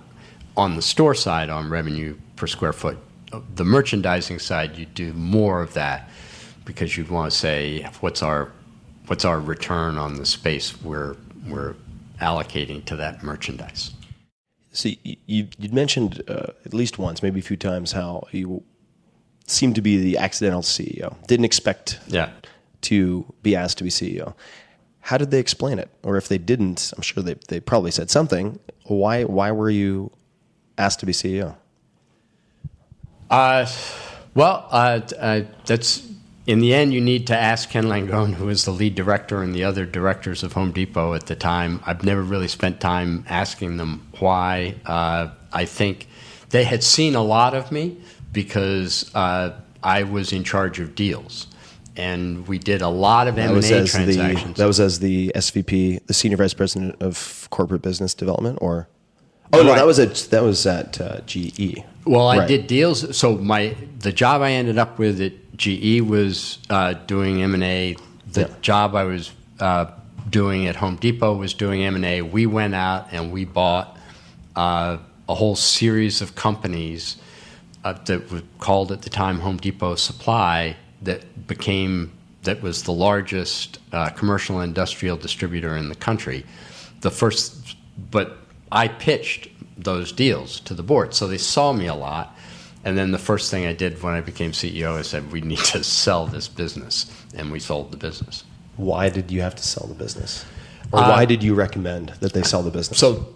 on the store side, on revenue per square foot. The merchandising side, you do more of that, because you'd want to say, what's our return on the space we're allocating to that merchandise. So you'd mentioned at least once, maybe a few times, how you seemed to be the accidental CEO. Didn't expect to be asked to be CEO. how did they explain it? Or if they didn't, I'm sure they probably said something. Why were you asked to be CEO? That's in the end, you need to ask Ken Langone, who was the lead director, and the other directors of Home Depot at the time. I've never really spent time asking them why. I think they had seen a lot of me because I was in charge of deals. And we did a lot of M&A transactions. That was as the SVP, the Senior Vice President of Corporate Business Development, or? Oh, no, that was at GE. Well, I did deals. So the job I ended up with at GE was doing M&A. The job I was doing at Home Depot was doing M&A. We went out and we bought a whole series of companies that were called at the time Home Depot Supply that was the largest commercial industrial distributor in the country. But I pitched those deals to the board, so they saw me a lot. And then the first thing I did when I became CEO, I said, we need to sell this business, and we sold the business. Why did you have to sell the business? Or why did you recommend that they sell the business? So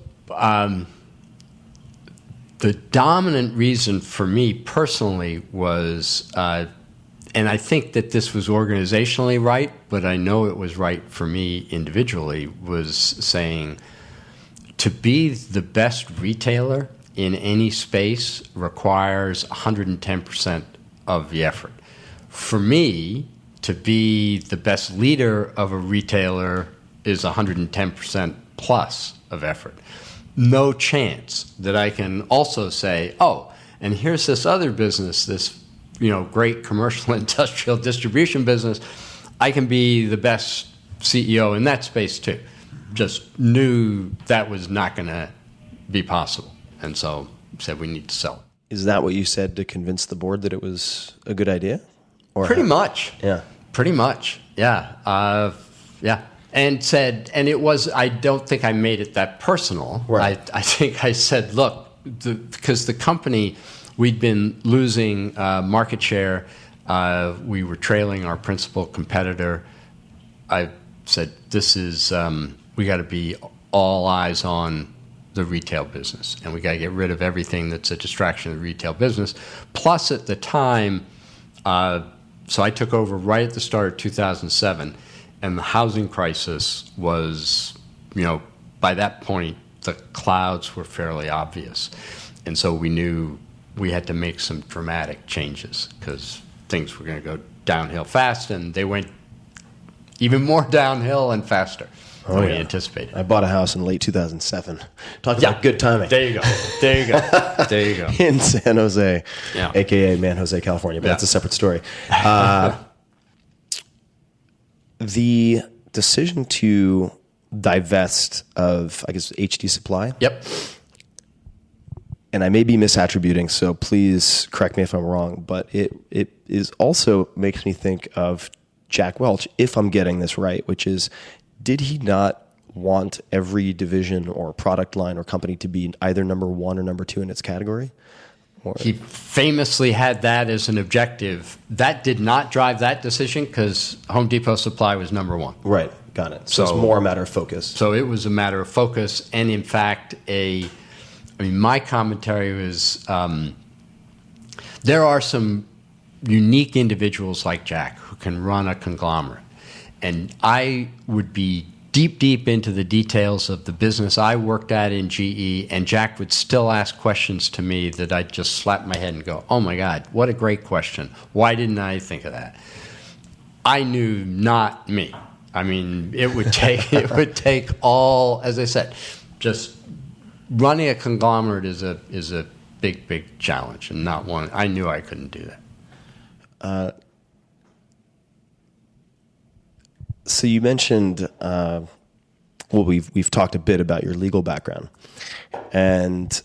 the dominant reason for me personally was, and I think that this was organizationally right, but I know it was right for me individually, was saying to be the best retailer in any space requires 110% of the effort. For me, to be the best leader of a retailer is 110% plus of effort. No chance that I can also say, oh, and here's this other business, this great commercial industrial distribution business, I can be the best CEO in that space too. Just knew that was not going to be possible. And so said we need to sell it. Is that what you said to convince the board that it was a good idea? Or pretty much. Yeah. Pretty much. Yeah. Yeah. And it was, I don't think I made it that personal. Right. I think I said, look, because the company, we'd been losing market share. We were trailing our principal competitor. I said, this is, we got to be all eyes on the retail business, and we got to get rid of everything that's a distraction of the retail business. Plus, at the time, so I took over right at the start of 2007, and the housing crisis was, by that point, the clouds were fairly obvious. And so we knew we had to make some dramatic changes because things were going to go downhill fast, and they went even more downhill and faster than we anticipated. I bought a house in late 2007. Talk about good timing. There you go. In San Jose, a.k.a. Man Jose, California, but that's a separate story. The decision to divest of, I guess, HD Supply. Yep. And I may be misattributing, so please correct me if I'm wrong, but it is also makes me think of Jack Welch, if I'm getting this right, which is, did he not want every division or product line or company to be either number one or number two in its category? He famously had that as an objective. That did not drive that decision because Home Depot Supply was number one. Right, got it. So it's more a matter of focus. So it was a matter of focus, and in fact, my commentary was there are some unique individuals like Jack who can run a conglomerate. And I would be deep into the details of the business I worked at in GE, and Jack would still ask questions to me that I'd just slap my head and go, oh my God, what a great question. Why didn't I think of that? I knew not me. I mean, it would take all, as I said, just running a conglomerate is a big challenge, and not one. I knew I couldn't do that. So you mentioned, we've talked a bit about your legal background, and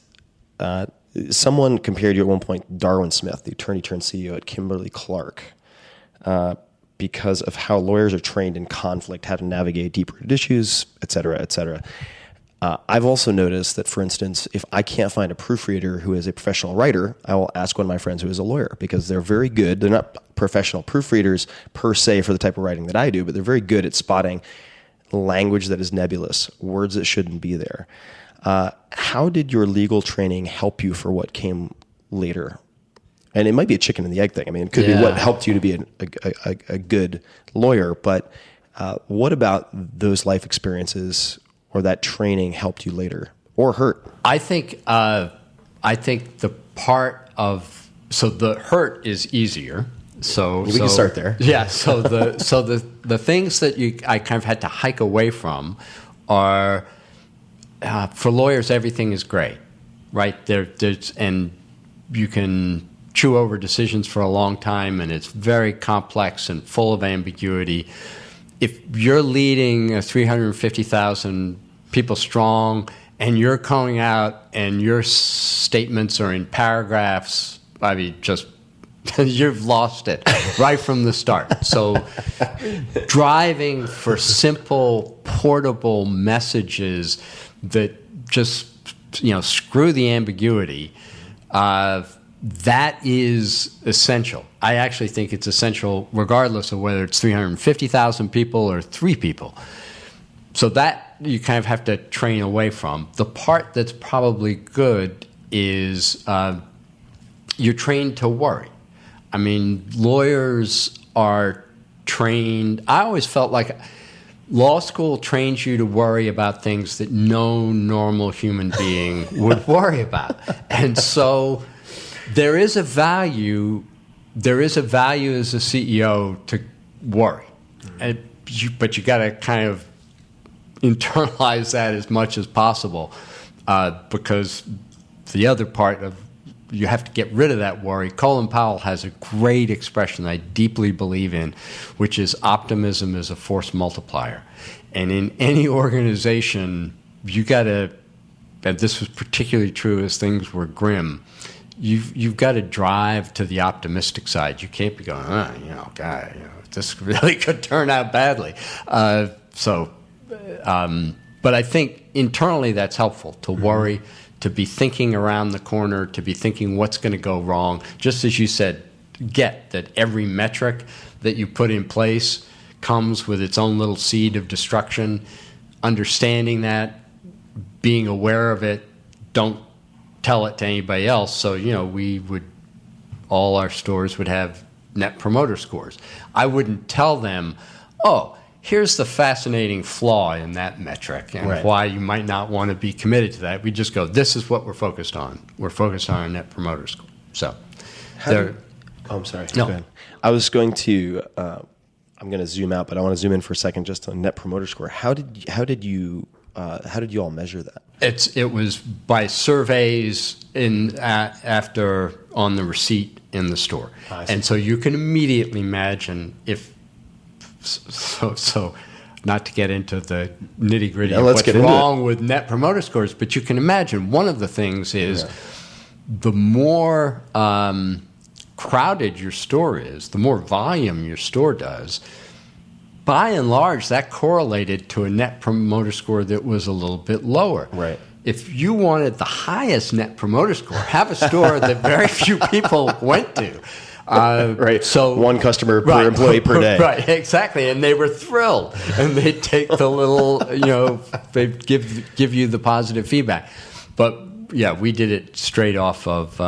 someone compared you at one point, Darwin Smith, the attorney turned CEO at Kimberly-Clark, because of how lawyers are trained in conflict, how to navigate deep-rooted issues, et cetera, et cetera. I've also noticed that, for instance, if I can't find a proofreader who is a professional writer, I will ask one of my friends who is a lawyer, because they're very good. They're not professional proofreaders per se for the type of writing that I do, but they're very good at spotting language that is nebulous, words that shouldn't be there. How did your legal training help you for what came later? And it might be a chicken and the egg thing. I mean, it could be what helped you to be a good lawyer, but what about those life experiences or that training helped you later or hurt? I think the part of the hurt is easier. So we can start there. Yeah. So the things that I kind of had to hike away from are for lawyers everything is great, right? And you can chew over decisions for a long time, and it's very complex and full of ambiguity. If you're leading a 350,000 people strong, and you're going out and your statements are in paragraphs, I mean, just you've lost it right from the start. So driving for simple, portable messages that just, screw the ambiguity, that is essential. I actually think it's essential regardless of whether it's 350,000 people or 3 people. So that you kind of have to train away from. The part that's probably good is you're trained to worry. I mean, lawyers are trained. I always felt like law school trains you to worry about things that no normal human being would worry about. And so there is a value as a CEO to worry. But you got to kind of internalize that as much as possible because the other part of you have to get rid of that worry. Colin Powell has a great expression that I deeply believe in, which is optimism is a force multiplier. And in any organization, you got to, and this was particularly true as things were grim, you've got to drive to the optimistic side. You can't be going, this really could turn out badly. But I think internally that's helpful to worry, to be thinking around the corner, to be thinking what's going to go wrong. Just as you said, get that every metric that you put in place comes with its own little seed of destruction. Understanding that, being aware of it, don't tell it to anybody else. So, all our stores would have net promoter scores. I wouldn't tell them, here's the fascinating flaw in that metric and why you might not want to be committed to that. We just go, this is what we're focused on. We're focused on a net promoter score. So, I'm sorry. No. Go ahead. I was going to, I'm going to zoom out, but I want to zoom in for a second just on net promoter score. How did you all measure that? It was by surveys after on the receipt in the store. And so you can immediately imagine if, so not to get into the nitty-gritty of what's wrong with net promoter scores, but you can imagine one of the things is the more crowded your store is, the more volume your store does, by and large, that correlated to a net promoter score that was a little bit lower. Right. If you wanted the highest net promoter score, have a store that very few people went to. Right. So one customer per employee per day. Right. Exactly. And they were thrilled, and they'd take the little, they'd give you the positive feedback. But yeah, we did it straight off of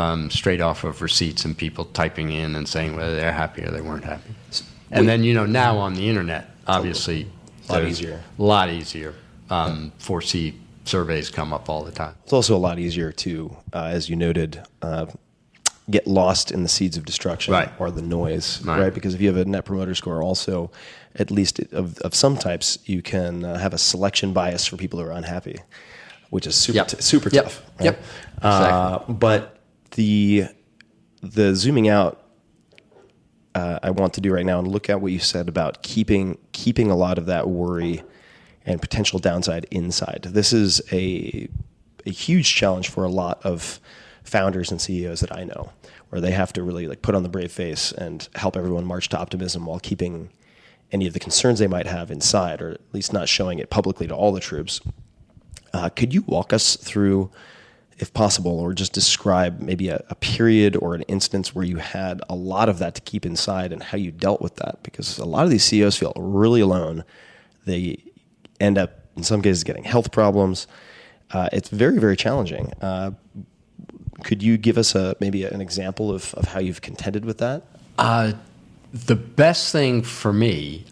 receipts and people typing in and saying whether they're happy or they weren't happy. And then now on the internet, obviously, a lot easier. 4C surveys come up all the time. It's also a lot easier to, as you noted, get lost in the seeds of destruction or the noise, right? Because if you have a net promoter score also, at least of some types, you can have a selection bias for people who are unhappy, which is super tough. Right? Yep. Exactly. But the zooming out, I want to do right now and look at what you said about keeping a lot of that worry and potential downside inside. This is a huge challenge for a lot of founders and CEOs that I know, where they have to really put on the brave face and help everyone march to optimism while keeping any of the concerns they might have inside, or at least not showing it publicly to all the troops. Could you walk us through, if possible, or just describe maybe a period or an instance where you had a lot of that to keep inside and how you dealt with that? Because a lot of these CEOs feel really alone. They end up, in some cases, getting health problems. It's very, very challenging. Could you give us maybe an example of how you've contended with that? The best thing for me,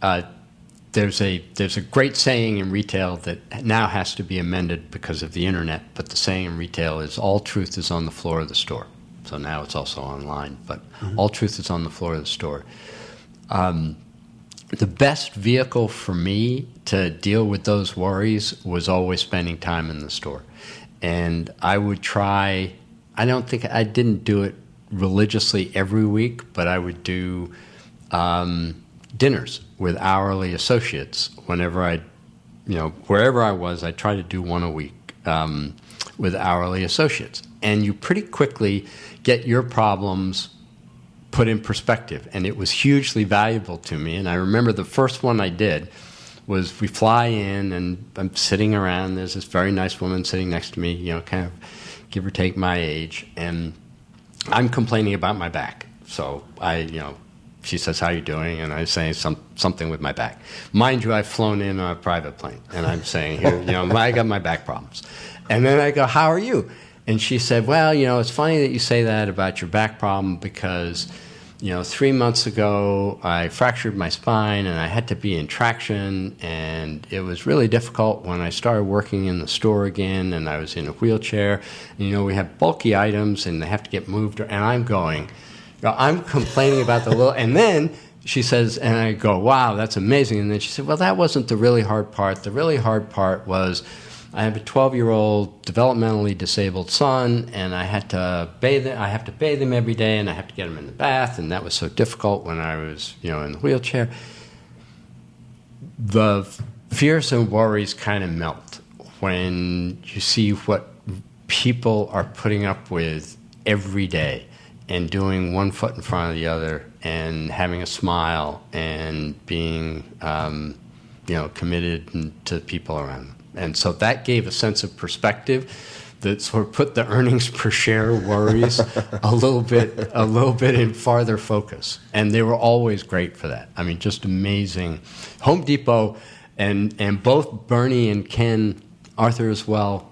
there's a great saying in retail that now has to be amended because of the internet, but the saying in retail is all truth is on the floor of the store. So now it's also online, but all truth is on the floor of the store. The best vehicle for me to deal with those worries was always spending time in the store. And I would try, I didn't do it religiously every week, but I would do dinners with hourly associates wherever I was, I try to do one a week with hourly associates. And you pretty quickly get your problems put in perspective. And it was hugely valuable to me. And I remember the first one I did was we fly in and I'm sitting around. There's this very nice woman sitting next to me, kind of give or take my age. And I'm complaining about my back. So she says, "How you doing?" And I'm saying something with my back. Mind you, I've flown in on a private plane. And I'm saying, here, I got my back problems. And then I go, "How are you?" And she said, "Well, it's funny that you say that about your back problem because, 3 months ago I fractured my spine and I had to be in traction and it was really difficult when I started working in the store again and I was in a wheelchair. And, we have bulky items and they have to get moved." And I'm going, I'm complaining about the little, and then she says, and I go, "Wow, that's amazing." And then she said, "Well, that wasn't the really hard part. The really hard part was I have a 12-year-old developmentally disabled son, and I have to bathe him every day, and I have to get him in the bath, and that was so difficult when I was, in the wheelchair." The fears and worries kind of melt when you see what people are putting up with every day and doing one foot in front of the other and having a smile and being, committed to people around them. And so that gave a sense of perspective that sort of put the earnings per share worries a little bit in farther focus. And they were always great for that. I mean, just amazing. Home Depot and both Bernie and Ken, Arthur as well,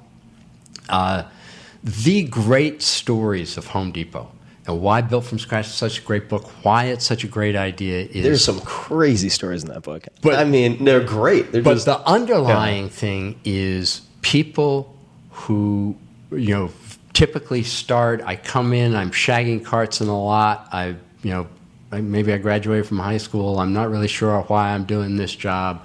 the great stories of Home Depot. And why Built from Scratch is such a great book, why it's such a great idea is... There's some crazy stories in that book. But they're great. But the underlying thing is people who, typically start, I come in, I'm shagging carts in a lot, maybe I graduated from high school, I'm not really sure why I'm doing this job,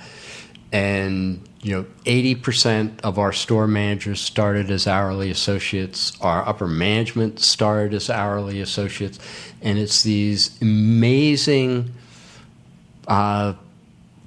and 80% of our store managers started as hourly associates. Our upper management started as hourly associates. And it's these amazing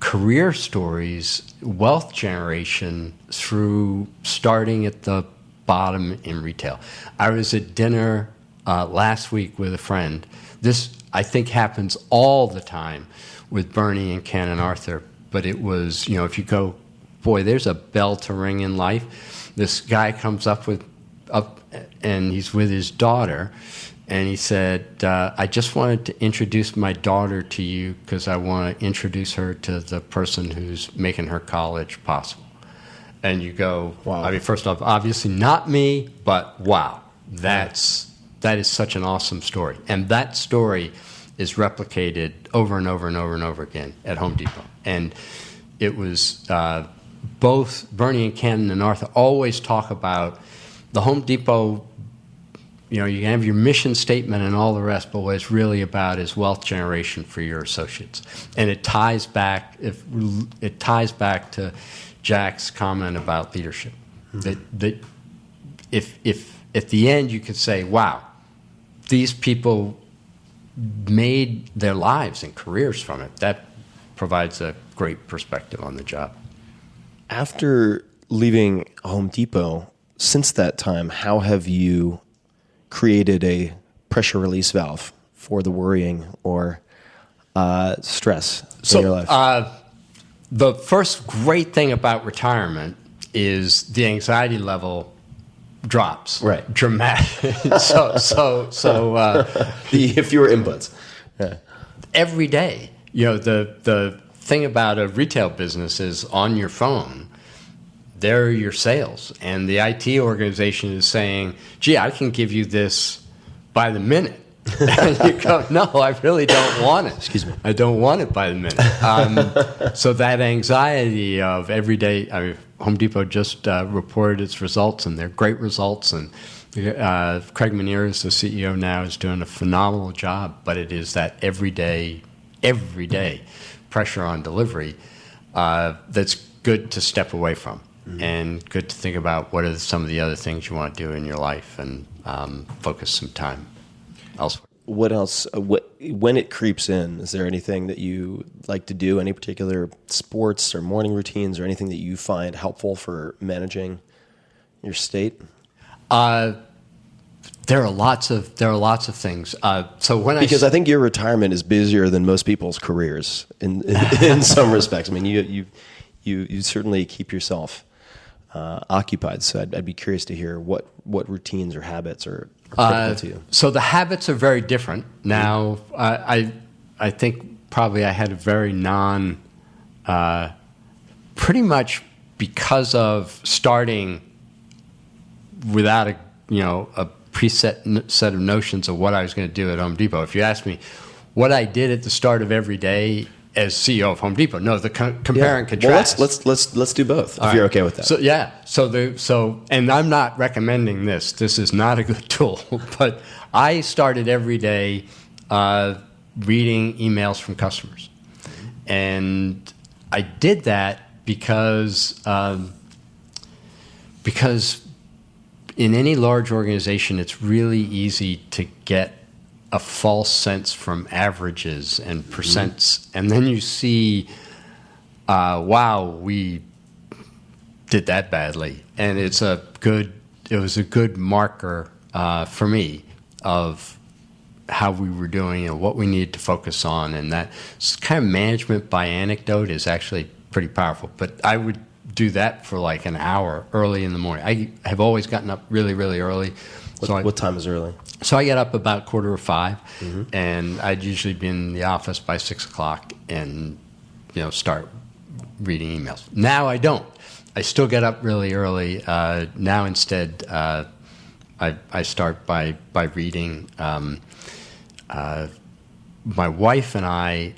career stories, wealth generation through starting at the bottom in retail. I was at dinner last week with a friend. This, I think, happens all the time with Bernie and Ken and Arthur. But it was, if you go, boy, there's a bell to ring in life. This guy comes up and he's with his daughter, and he said, "I just wanted to introduce my daughter to you because I want to introduce her to the person who's making her college possible." And you go, wow. I mean, first off, obviously not me, but wow, that is such an awesome story. And that story is replicated over and over and over and over again at Home Depot. And it was both Bernie and Ken and Arthur always talk about the Home Depot. You can have your mission statement and all the rest, but what it's really about is wealth generation for your associates. And it ties back to Jack's comment about leadership. Mm-hmm. That if at the end you could say, wow, these people made their lives and careers from it, that provides a great perspective on the job. After leaving Home Depot, since that time, how have you created a pressure release valve for the worrying or stress in your life? The first great thing about retirement is the anxiety level drops. Right. Dramatic. The fewer inputs. Yeah. Every day. The thing about a retail business is on your phone, they're your sales. And the IT organization is saying, gee, I can give you this by the minute. And you go, no, I really don't want it. Excuse me. I don't want it by the minute. So that anxiety of every day, Home Depot just reported its results, and they're great results. And Craig Manier is the CEO now, is doing a phenomenal job. But it is that every day pressure on delivery that's good to step away from, and good to think about what are some of the other things you want to do in your life, and focus some time elsewhere. What else? When it creeps in, is there anything that you like to do? Any particular sports or morning routines, or anything that you find helpful for managing your state? There are lots of things. Because I think your retirement is busier than most people's careers in some respects. I mean, you certainly keep yourself occupied. So I'd be curious to hear what routines or habits are critical to you. So the habits are very different now. I think probably I had a very pretty much because of starting without a preset set of notions of what I was going to do at Home Depot. If you ask me what I did at the start of every day as CEO of Home Depot, no, the compare and contrast. Well, let's do both if you're okay with that. So yeah, so and I'm not recommending this. This is not a good tool, but I started every day reading emails from customers, and I did that because in any large organization, it's really easy to get a false sense from averages and percents, and then you see, wow, we did that badly, and it was a good marker for me of how we were doing and what we needed to focus on, and that kind of management by anecdote is actually pretty powerful. But I would do that for like an hour early in the morning. I have always gotten up really, really early. What time is early? So I get up about 4:45, and I'd usually be in the office by 6 o'clock and start reading emails. Now I don't. I still get up really early. Now instead, I start by reading. My wife and I,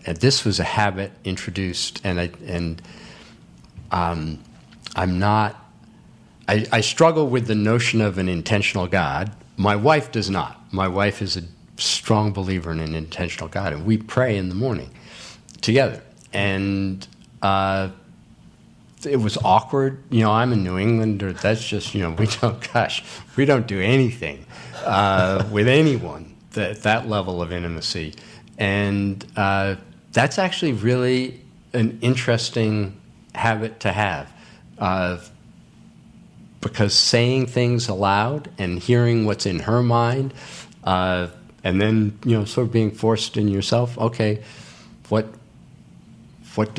and this was a habit introduced, and I'm not. I struggle with the notion of an intentional God. My wife does not. My wife is a strong believer in an intentional God, and we pray in the morning together. And it was awkward. I'm a New Englander. That's just, we don't do anything with anyone that level of intimacy. And that's actually really an interesting habit to have. Because saying things aloud and hearing what's in her mind, and then sort of being forced in yourself. Okay, what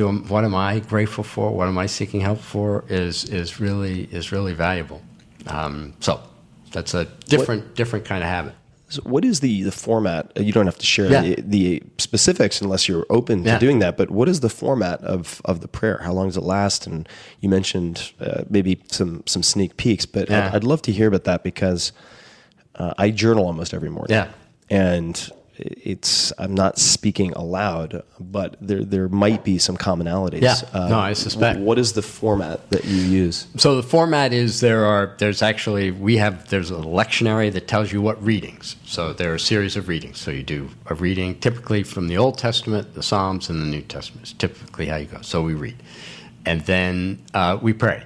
am I grateful for? What am I seeking help for? Is really valuable. So that's a different kind of habit. So what is the format? You don't have to share the specifics unless you're open to doing that, but what is the format of the prayer? How long does it last? And you mentioned maybe some sneak peeks, but I'd love to hear about that because I journal almost every morning. Yeah. And I'm not speaking aloud, but there might be some commonalities. Yeah. No, I suspect. What is the format that you use? So the format is there's a lectionary that tells you what readings. So there are a series of readings. So you do a reading typically from the Old Testament, the Psalms, and the New Testament. It's typically how you go. So we read. And then we pray.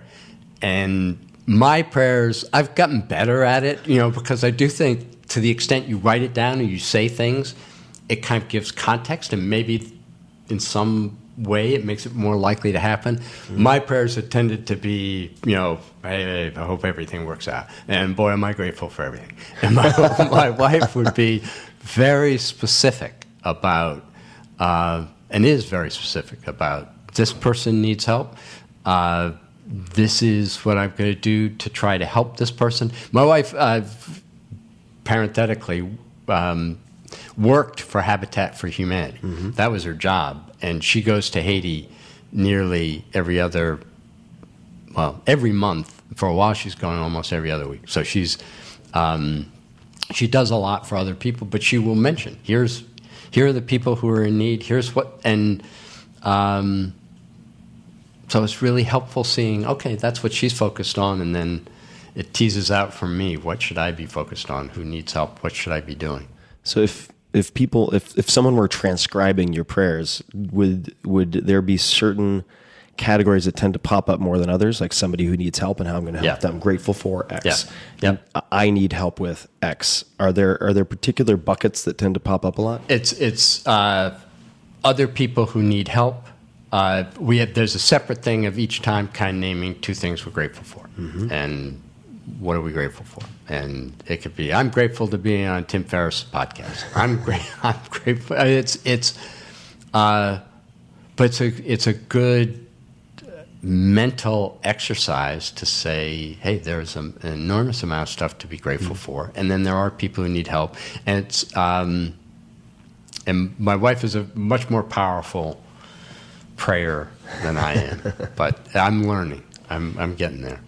And my prayers, I've gotten better at it, because I do think to the extent you write it down and you say things, it kind of gives context, and maybe in some way it makes it more likely to happen. My prayers have tended to be, hey, I hope everything works out. And boy, am I grateful for everything. And my wife would be very specific about, and is very specific about, this person needs help. This is what I'm going to do to try to help this person. My wife, parenthetically, worked for Habitat for Humanity. That was her job, and she goes to Haiti nearly every other every month. For a while, she's going almost every other week. So she does a lot for other people, but she will mention, here are the people who are in need. Here's what, and so it's really helpful seeing, okay, that's what she's focused on, and then it teases out from me, what should I be focused on? Who needs help? What should I be doing? So if someone were transcribing your prayers, would there be certain categories that tend to pop up more than others, like somebody who needs help and how I'm going to help them? I'm grateful for X. Yeah. I need help with X. Are there particular buckets that tend to pop up a lot? It's other people who need help. There's a separate thing of each time kind of naming two things we're grateful for, and what are we grateful for? And it could be, I'm grateful to be on Tim Ferriss' podcast. I'm grateful. But it's a good mental exercise to say, hey, there's an enormous amount of stuff to be grateful for, and then there are people who need help, and it's and my wife is a much more powerful prayer than I am, but I'm learning. I'm getting there.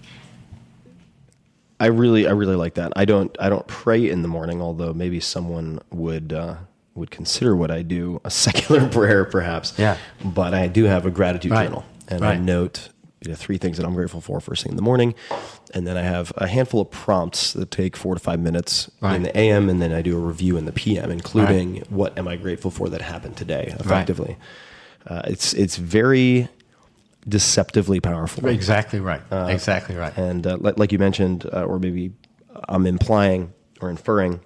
I really like that. I don't pray in the morning, although maybe someone would consider what I do a secular prayer, perhaps. Yeah. But I do have a gratitude journal, and I note 3 things that I'm grateful for first thing in the morning, and then I have a handful of prompts that take 4 to 5 minutes in the AM, and then I do a review in the PM, including what am I grateful for that happened today, effectively. It's very deceptively powerful. Exactly right. Exactly right. And like you mentioned, or maybe I'm implying or inferring,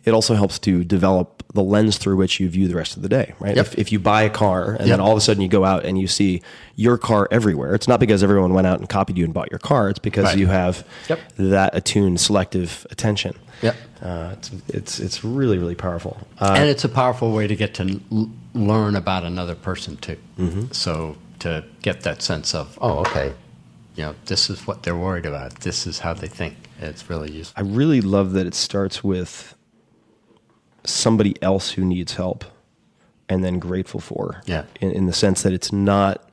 it also helps to develop the lens through which you view the rest of the day, right? Yep. If you buy a car and then all of a sudden you go out and you see your car everywhere, it's not because everyone went out and copied you and bought your car. It's because you have that attuned, selective attention. Yep. It's really, really powerful. And it's a powerful way to get to learn about another person too. So to get that sense of, okay, this is what they're worried about. This is how they think. It's really useful. I really love that it starts with somebody else who needs help and then grateful for. Yeah. In the sense that it's not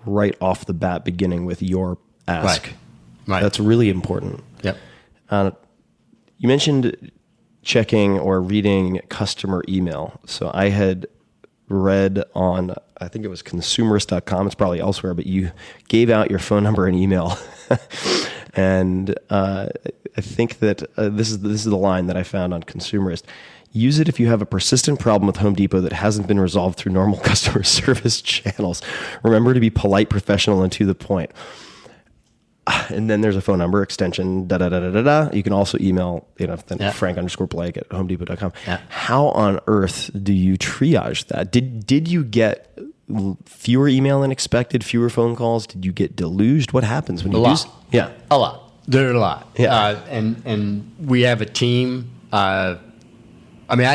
right off the bat beginning with your ask. Right. That's really important. Yep. You mentioned checking or reading customer email. So I had read on, I think it was consumerist.com, it's probably elsewhere, but you gave out your phone number and email. And I think that this is the line that I found on Consumerist. Use it if you have a persistent problem with Home Depot that hasn't been resolved through normal customer service channels. Remember to be polite, professional, and to the point. And then there's a phone number, extension, da-da-da-da-da-da. You can also email, Frank_Blake at homedepot.com. Yeah. How on earth do you triage that? Did you get fewer email than expected, fewer phone calls? Did you get deluged? What happens when you use? Yeah. A lot. There are a lot. Yeah. And we have a team. I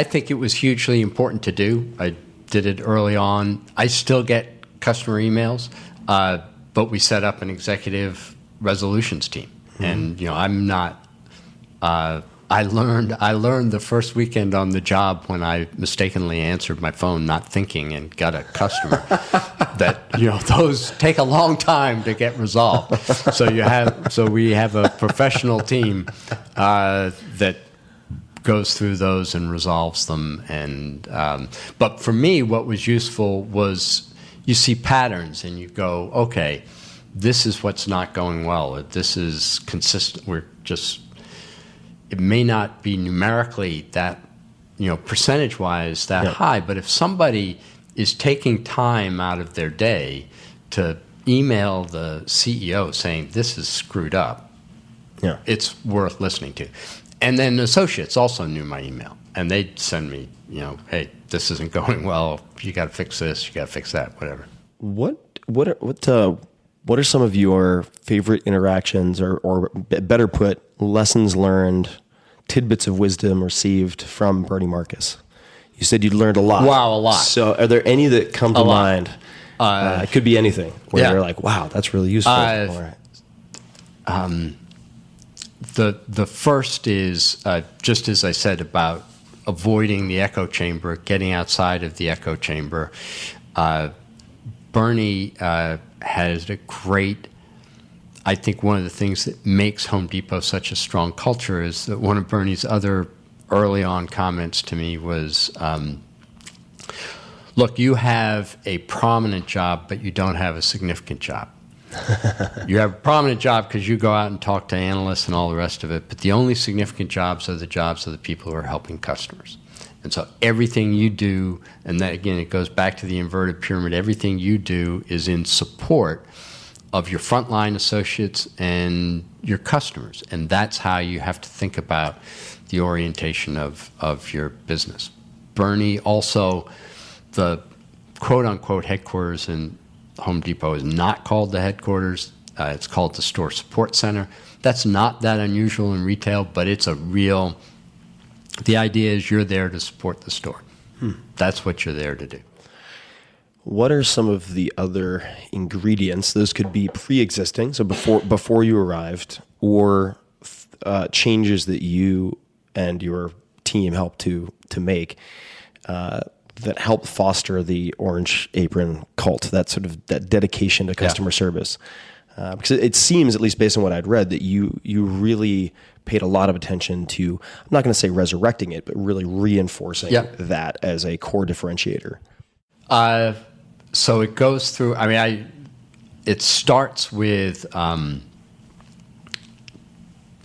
think it was hugely important to do. I did it early on. I still get customer emails, but we set up an executive resolutions team. And I'm not. I learned the first weekend on the job when I mistakenly answered my phone, not thinking, and got a customer that those take a long time to get resolved. So we have a professional team that goes through those and resolves them. And but for me, what was useful was you see patterns and you go, okay, this is what's not going well. Or this is consistent. It may not be numerically that, percentage-wise that high, but if somebody is taking time out of their day to email the CEO saying this is screwed up, it's worth listening to. And then associates also knew my email, and they'd send me, hey, this isn't going well. You got to fix this. You got to fix that. Whatever. What are some of your favorite interactions, or better put, lessons learned, tidbits of wisdom received from Bernie Marcus? You said you'd learned a lot. Wow, a lot. So are there any that come to mind? It could be anything where you're like, wow, that's really useful. All right. The first is, just as I said, about avoiding the echo chamber, getting outside of the echo chamber. Bernie has a great I think one of the things that makes Home Depot such a strong culture is that one of Bernie's other early on comments to me was, look, you have a prominent job, but you don't have a significant job. You have a prominent job because you go out and talk to analysts and all the rest of it, but the only significant jobs are the jobs of the people who are helping customers. And so everything you do, and that again, it goes back to the inverted pyramid, everything you do is in support of your frontline associates and your customers. And that's how you have to think about the orientation of your business. Bernie also, the quote-unquote headquarters in Home Depot is not called the headquarters. It's called the Store Support Center. That's not that unusual in retail, but it's a real, the idea is you're there to support the store. That's what you're there to do. What are some of the other ingredients? Those could be pre-existing, so before you arrived, or changes that you and your team helped to make that help foster the Orange Apron cult, that sort of that dedication to customer service. Because it seems, at least based on what I'd read, that you really paid a lot of attention to, I'm not going to say resurrecting it, but really reinforcing that as a core differentiator. So it goes through, it starts with, and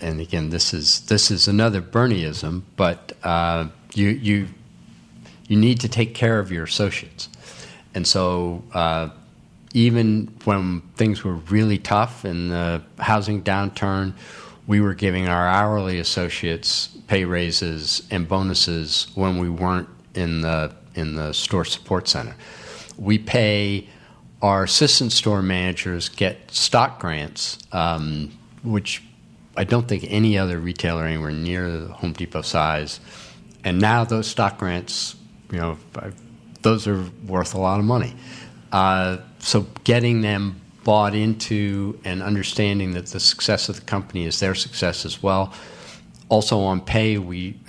again, this is another Bernieism, but you need to take care of your associates. And so even when things were really tough in the housing downturn, we were giving our hourly associates pay raises and bonuses when we weren't in the store support center. We pay our assistant store managers get stock grants, which I don't think any other retailer anywhere near the Home Depot size. And now those stock grants, those are worth a lot of money. So getting them bought into and understanding that the success of the company is their success as well. Also on pay, we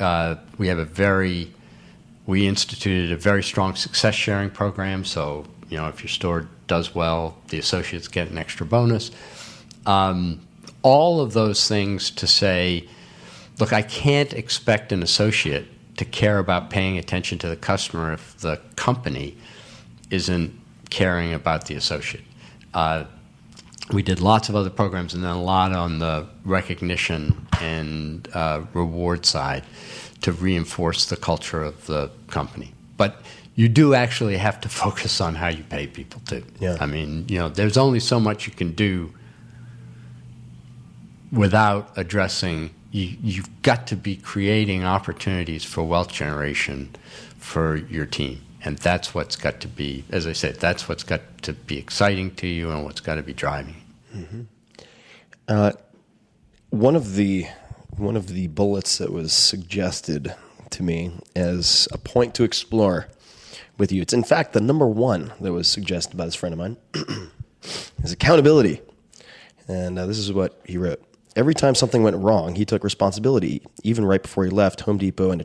instituted a very strong success sharing program. So, if your store does well, the associates get an extra bonus. All of those things to say, look, I can't expect an associate to care about paying attention to the customer if the company isn't caring about the associate. We did lots of other programs and then a lot on the recognition and reward side to reinforce the culture of the company. But you do actually have to focus on how you pay people too. Yeah. There's only so much you can do without addressing, you've got to be creating opportunities for wealth generation for your team. And that's what's got to be, as I said, that's what's got to be exciting to you and what's got to be driving. Mm-hmm. One of the bullets that was suggested to me as a point to explore with you, it's in fact the number one that was suggested by this friend of mine, is accountability. And this is what he wrote. Every time something went wrong, he took responsibility, even right before he left Home Depot and a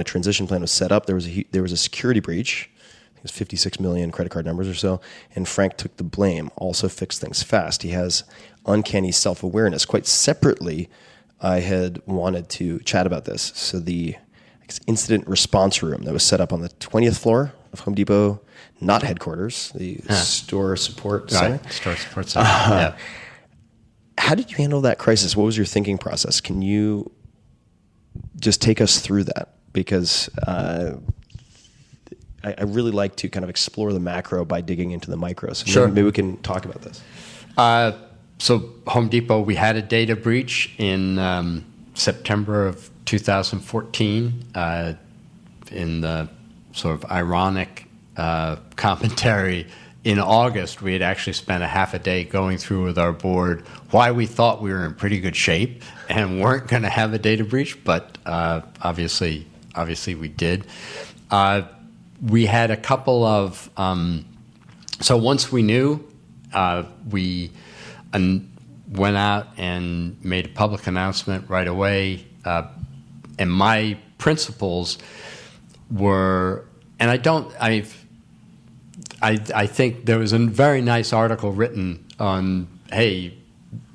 transition plan was set up. There was a security breach. I think it was 56 million credit card numbers or so, and Frank took the blame. Also fixed things fast. He has uncanny self-awareness. Quite separately, I had wanted to chat about this. So the incident response room that was set up on the 20th floor of Home Depot, not headquarters, the store support center. Right, store support center. Yeah. How did you handle that crisis? What was your thinking process? Can you just take us through that? Because I really like to kind of explore the macro by digging into the micro. So sure. Maybe we can talk about this. So Home Depot, we had a data breach in September of 2014. In the sort of ironic commentary, in August, we had actually spent a half a day going through with our board why we thought we were in pretty good shape and weren't going to have a data breach, but obviously we did. We had a couple of, so once we knew, we went out and made a public announcement right away. And my principles were, and I think there was a very nice article written on, hey,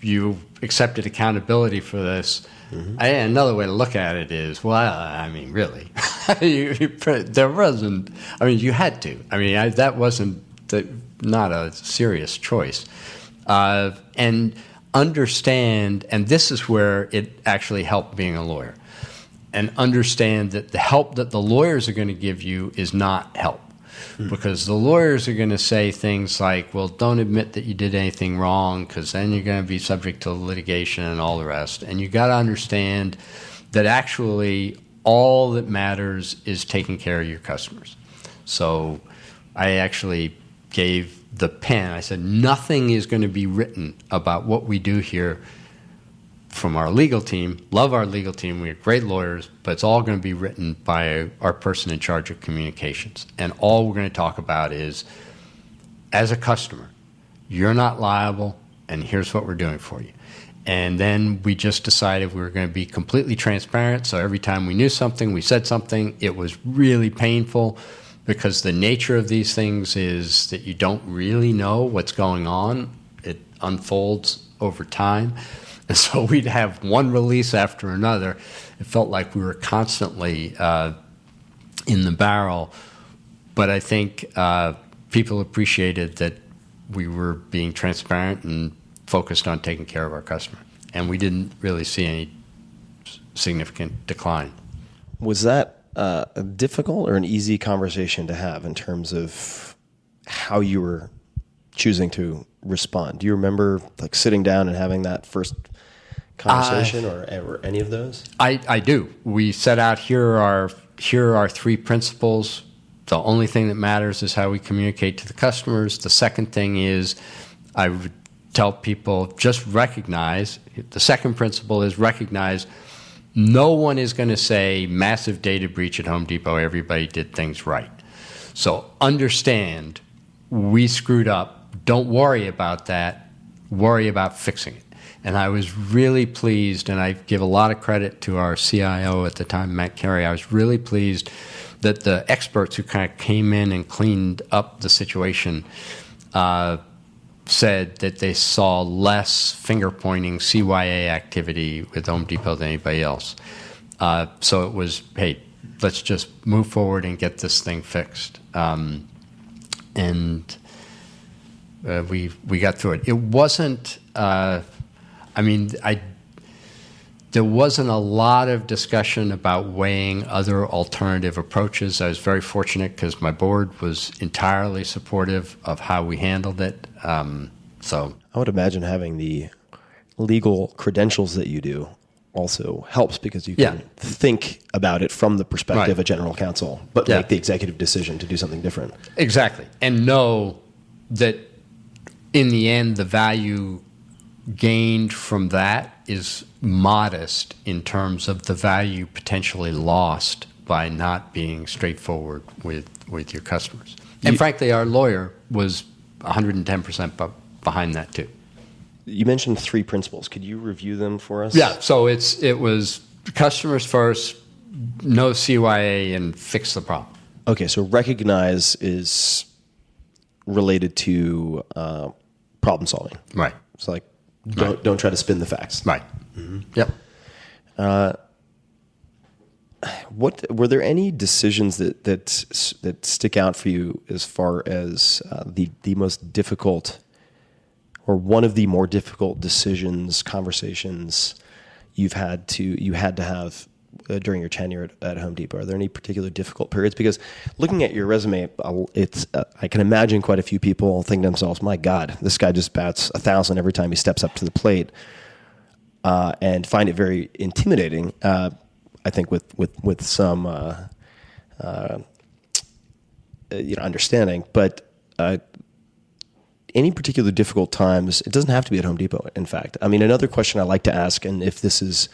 you accepted accountability for this. And another way to look at it is, well, I mean, really, there wasn't. I mean, you had to. I mean, that wasn't not a serious choice. And understand, and this is where it actually helped being a lawyer, and understand that the help that the lawyers are going to give you is not help. Because the lawyers are going to say things like, well, don't admit that you did anything wrong because then you're going to be subject to litigation and all the rest. And you got to understand that actually all that matters is taking care of your customers. So I actually gave the pen. I said, nothing is going to be written about what we do here from our legal team. Love our legal team. We have great lawyers, but it's all going to be written by our person in charge of communications. And all we're going to talk about is, as a customer, you're not liable, and here's what we're doing for you. And then we just decided we were going to be completely transparent. So every time we knew something, we said something. It was really painful because the nature of these things is that you don't really know what's going on. It unfolds over time. And so we'd have one release after another. It felt like we were constantly in the barrel. But I think people appreciated that we were being transparent and focused on taking care of our customer. And we didn't really see any significant decline. Was that a difficult or an easy conversation to have in terms of how you were choosing to respond? Do you remember like sitting down and having that first conversation or any of those? I do. We set out, here are our three principles. The only thing that matters is how we communicate to the customers. The second thing is I would tell people, just recognize, the second principle is recognize no one is going to say massive data breach at Home Depot, everybody did things right. So understand we screwed up. Don't worry about that. Worry about fixing it. And I was really pleased, and I give a lot of credit to our CIO at the time, Matt Carey. I was really pleased that the experts who kind of came in and cleaned up the situation said that they saw less finger-pointing CYA activity with Home Depot than anybody else. So it was, hey, let's just move forward and get this thing fixed. And we got through it. It wasn't, there wasn't a lot of discussion about weighing other alternative approaches. I was very fortunate because my board was entirely supportive of how we handled it. So I would imagine having the legal credentials that you do also helps because you can think about it from the perspective of general counsel, but make the executive decision to do something different. Exactly. And know that in the end, the value gained from that is modest in terms of the value potentially lost by not being straightforward with your customers. And frankly, our lawyer was 110% behind that too. You mentioned three principles. Could you review them for us? Yeah. So it was customers first, no CYA, and fix the problem. Okay. So recognize is related to problem solving. Right. It's like don't try to spin the facts. Right. Mm-hmm. Yep. What were there any decisions that stick out for you as far as the most difficult, or one of the more difficult conversations you had to have during your tenure at Home Depot? Are there any particular difficult periods? Because looking at your resume, I can imagine quite a few people think to themselves, "My God, this guy just bats 1,000 every time he steps up to the plate," and find it very intimidating. I think with some understanding, but any particular difficult times, it doesn't have to be at Home Depot. In fact, I mean, another question I like to ask, and if this is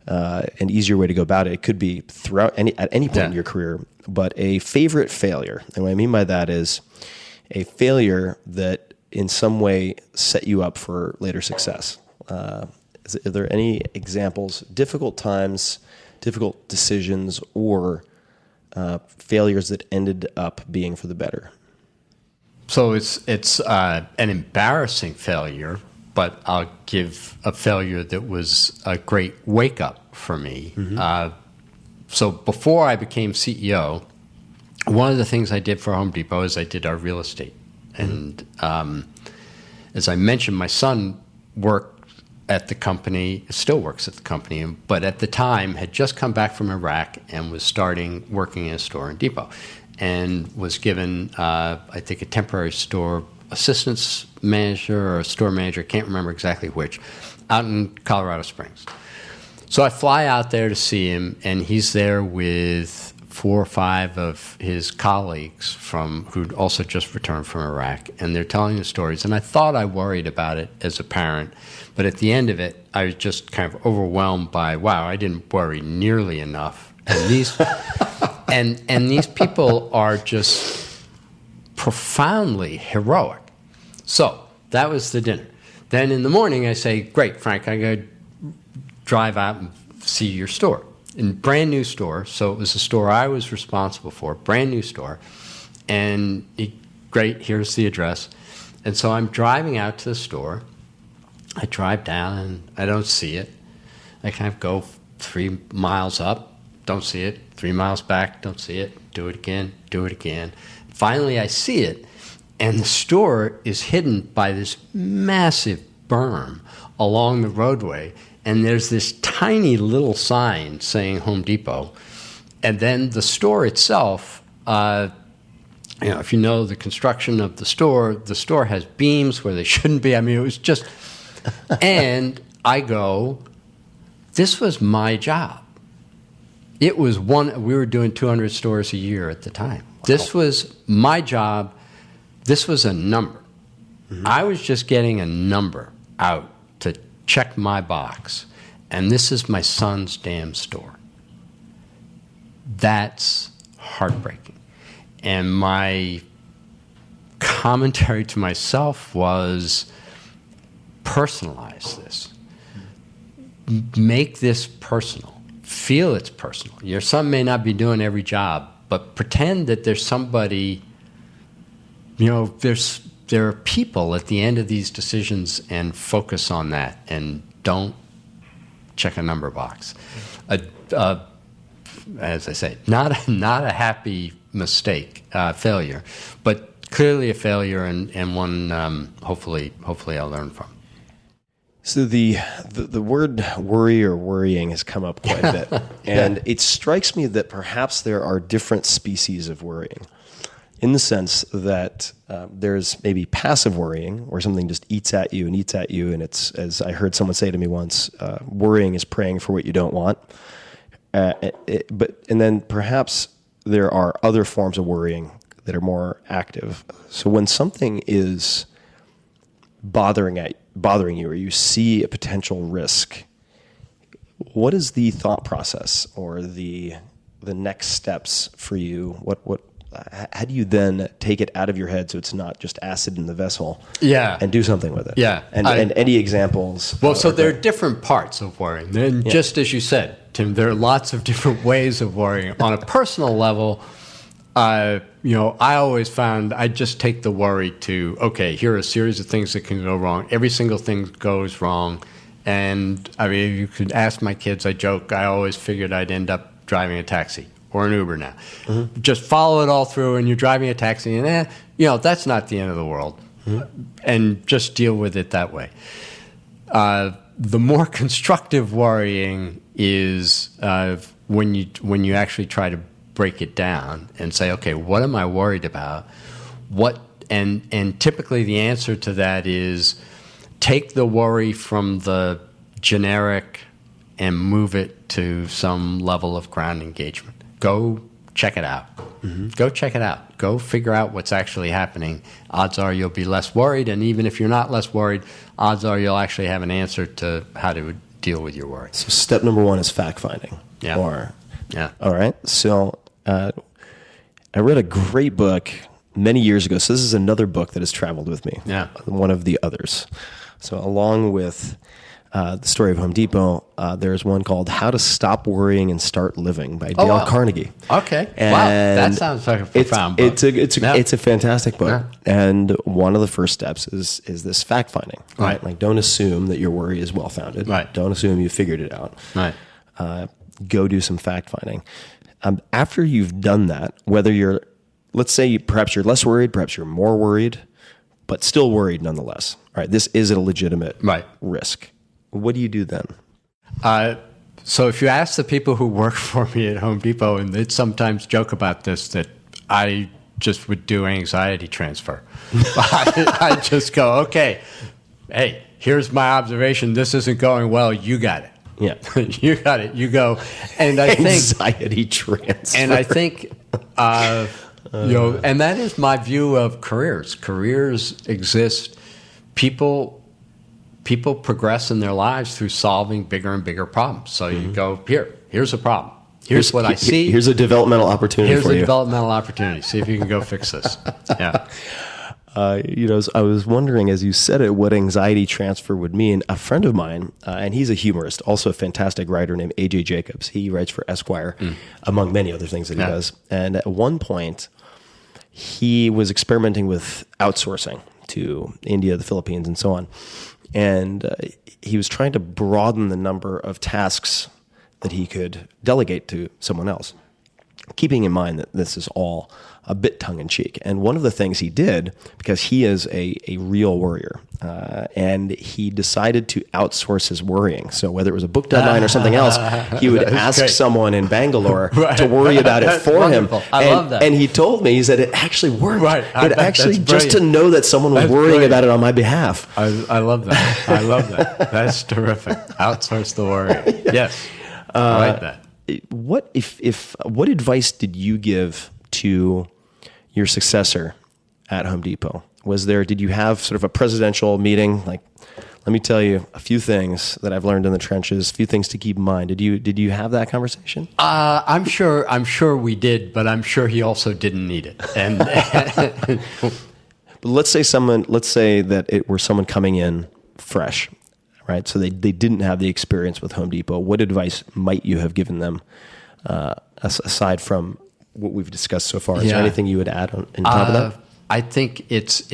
an easier way to go about it, it could be at any point in your career, but a favorite failure. And what I mean by that is a failure that in some way set you up for later success. Are there any examples, difficult times, difficult decisions, or failures that ended up being for the better? So it's an embarrassing failure, but I'll give a failure that was a great wake up for me. So before I became CEO, one of the things I did for Home Depot is I did our real estate. And as I mentioned, my son worked at the company, still works at the company, but at the time had just come back from Iraq and was starting working in a store in Depot, and was given, I think, a temporary store assistance manager or a store manager, can't remember exactly which, out in Colorado Springs. So I fly out there to see him, and he's there with 4 or 5 of his colleagues who'd also just returned from Iraq, and they're telling the stories. And I thought I worried about it as a parent, but at the end of it, I was just kind of overwhelmed by, wow, I didn't worry nearly enough. And these and these people are just profoundly heroic. So that was the dinner. Then in the morning, I say, great, Frank, I got to drive out and see your store. Brand new store, so it was a store I was responsible for, brand new store. And great, here's the address. And so I'm driving out to the store. I drive down and I don't see it. I kind of go 3 miles up, don't see it. 3 miles back, don't see it. Do it again, do it again. Finally, I see it, and the store is hidden by this massive berm along the roadway. And there's this tiny little sign saying Home Depot. And then the store itself, if you know the construction of the store has beams where they shouldn't be. I mean, it was just, and I go, this was my job. It was we were doing 200 stores a year at the time. Wow. This was my job. This was a number. I was just getting a number out to check my box, and this is my son's damn store. That's heartbreaking. And my commentary to myself was, personalize this. Make this personal. Feel it's personal. Your son may not be doing every job, but pretend that there's somebody, there are people at the end of these decisions, and focus on that, and don't check a number box. As I say, not a happy mistake, failure, but clearly a failure, and one hopefully I'll learn from. So the word worry or worrying has come up quite a bit, and it strikes me that perhaps there are different species of worrying, in the sense that there's maybe passive worrying, where something just eats at you, and it's, as I heard someone say to me once, worrying is praying for what you don't want. And then perhaps there are other forms of worrying that are more active. So when something is bothering you, or you see a potential risk, what is the thought process or the next steps for you? How do you then take it out of your head so it's not just acid in the vessel? And do something with it. And any examples? Well, so there are different parts of worrying. And just as you said, Tim, there are lots of different ways of worrying. On a personal level, I always found I just take the worry to, okay, here are a series of things that can go wrong. Every single thing goes wrong. And I mean, you could ask my kids, I joke, I always figured I'd end up driving a taxi or an Uber now. Just follow it all through, and you're driving a taxi, and that's not the end of the world. And just deal with it that way. The more constructive worrying is when you actually try to break it down and say, okay, what am I worried about? And typically the answer to that is take the worry from the generic and move it to some level of ground engagement. Go check it out. Go check it out. Go figure out what's actually happening. Odds are you'll be less worried, and even if you're not less worried, odds are you'll actually have an answer to how to deal with your worry. So step number 1 is fact-finding. All right. So I read a great book many years ago. So this is another book that has traveled with me. One of the others. So along with the story of Home Depot, there's one called "How to Stop Worrying and Start Living" by Dale Carnegie. Okay, And wow, that sounds like a profound book. It's a fantastic book, and one of the first steps is this fact finding. Right, like don't assume that your worry is well founded. Right, don't assume you figured it out. Right, go do some fact finding. After you've done that, whether you're, let's say, perhaps you're less worried, perhaps you're more worried, but still worried nonetheless. All right, this is a legitimate risk. What do you do then? So if you ask the people who work for me at Home Depot, and they'd sometimes joke about this, that I just would do anxiety transfer. I just go, okay, hey, here's my observation. This isn't going well. You got it. Yeah. You got it. You go. And I think anxiety transfer. And I think and that is my view of careers. Careers exist. People progress in their lives through solving bigger and bigger problems. So you go, here's a problem. Here's what I see. Here's a developmental opportunity for you. Here's a developmental opportunity. See if you can go fix this. Yeah. I was wondering as you said it what anxiety transfer would mean. A friend of mine, and he's a humorist, also a fantastic writer named A.J. Jacobs. He writes for Esquire, among many other things that he does. And at one point, he was experimenting with outsourcing to India, the Philippines, and so on. And he was trying to broaden the number of tasks that he could delegate to someone else, keeping in mind that this is all a bit tongue-in-cheek. And one of the things he did, because he is a real worrier, and he decided to outsource his worrying. So whether it was a book deadline or something else, he would ask someone in Bangalore to worry about it for him. I love that. And he told me, he said, it actually worked. Right. It actually, just to know that someone was worrying about it on my behalf. I love that. I love that. That's terrific. Outsource the worrying. Yes. I like that. What advice did you give to your successor at Home Depot? Did you have sort of a presidential meeting? Like, let me tell you a few things that I've learned in the trenches, a few things to keep in mind. Did you have that conversation? I'm sure we did, but I'm sure he also didn't need it. And but let's say that it were someone coming in fresh, right? So they didn't have the experience with Home Depot. What advice might you have given them, aside from what we've discussed so far? Is there anything you would add on top of that? I think it's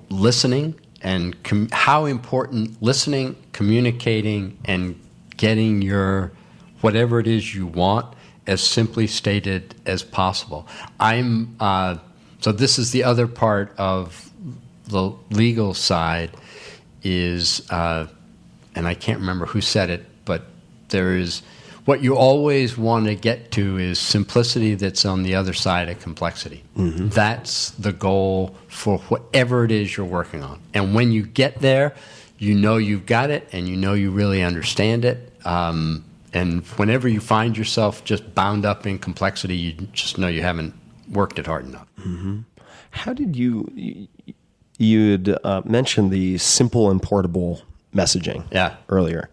listening and how important listening, communicating, and getting your whatever it is you want as simply stated as possible. So this is the other part of the legal side is, and I can't remember who said it, but there is what you always want to get to is simplicity that's on the other side of complexity. Mm-hmm. That's the goal for whatever it is you're working on. And when you get there, you know you've got it and you know you really understand it. And whenever you find yourself just bound up in complexity, you just know you haven't worked it hard enough. Mm-hmm. How did you had mentioned the simple and portable messaging earlier.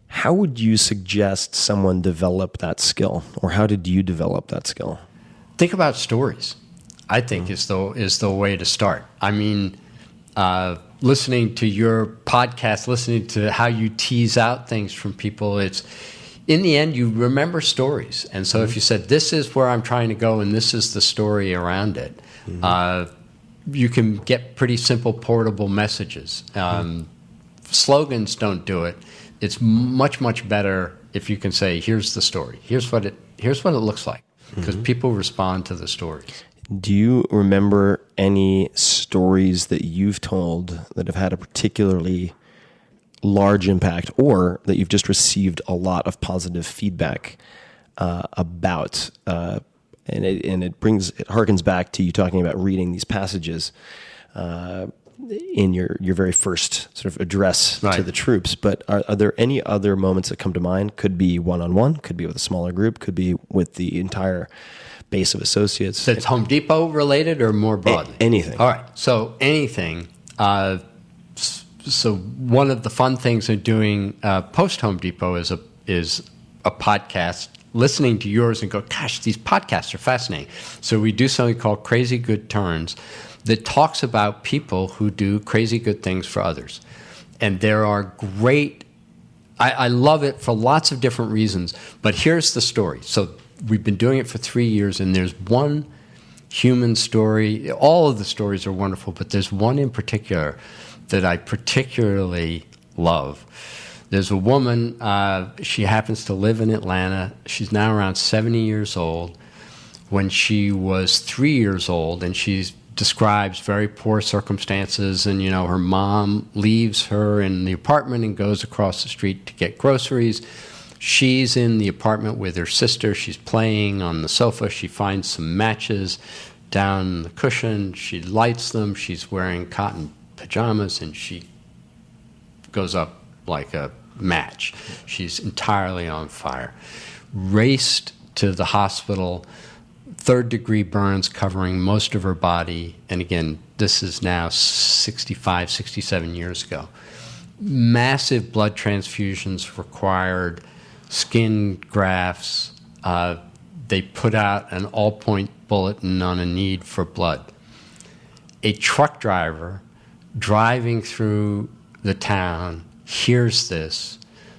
How would you suggest someone develop that skill, or how did you develop that skill? Think about stories. I think is the way to start. I mean, listening to your podcast, listening to how you tease out things from people. It's in the end you remember stories, and so if you said this is where I'm trying to go, and this is the story around it, you can get pretty simple portable messages. Slogans don't do it. It's much, much better if you can say, here's the story. Here's what it looks like. Because people respond to the stories. Do you remember any stories that you've told that have had a particularly large impact, or that you've just received a lot of positive feedback about? And it harkens back to you talking about reading these passages in your very first sort of address to the troops. But are there any other moments that come to mind? Could be one-on-one, could be with a smaller group, could be with the entire base of associates. That's Home Depot related or more broadly? Anything. All right. So anything. So one of the fun things of doing post Home Depot is a podcast, listening to yours and go, gosh, these podcasts are fascinating. So we do something called Crazy Good Turns. that talks about people who do crazy good things for others. And there are great, I love it for lots of different reasons, but here's the story. So we've been doing it for 3 years, and there's one human story. All of the stories are wonderful, but there's one in particular that I particularly love. There's a woman, she happens to live in Atlanta. She's now around 70 years old. When she was 3 years old, and she describes very poor circumstances, and, her mom leaves her in the apartment and goes across the street to get groceries. She's in the apartment with her sister. She's playing on the sofa. She finds some matches down the cushion. She lights them. She's wearing cotton pajamas, and she goes up like a match. She's entirely on fire. Raced to the hospital, third-degree burns covering most of her body. And again, this is now 65, 67 years ago. Massive blood transfusions required, skin grafts. They put out an all-point bulletin on a need for blood. A truck driver driving through the town hears this,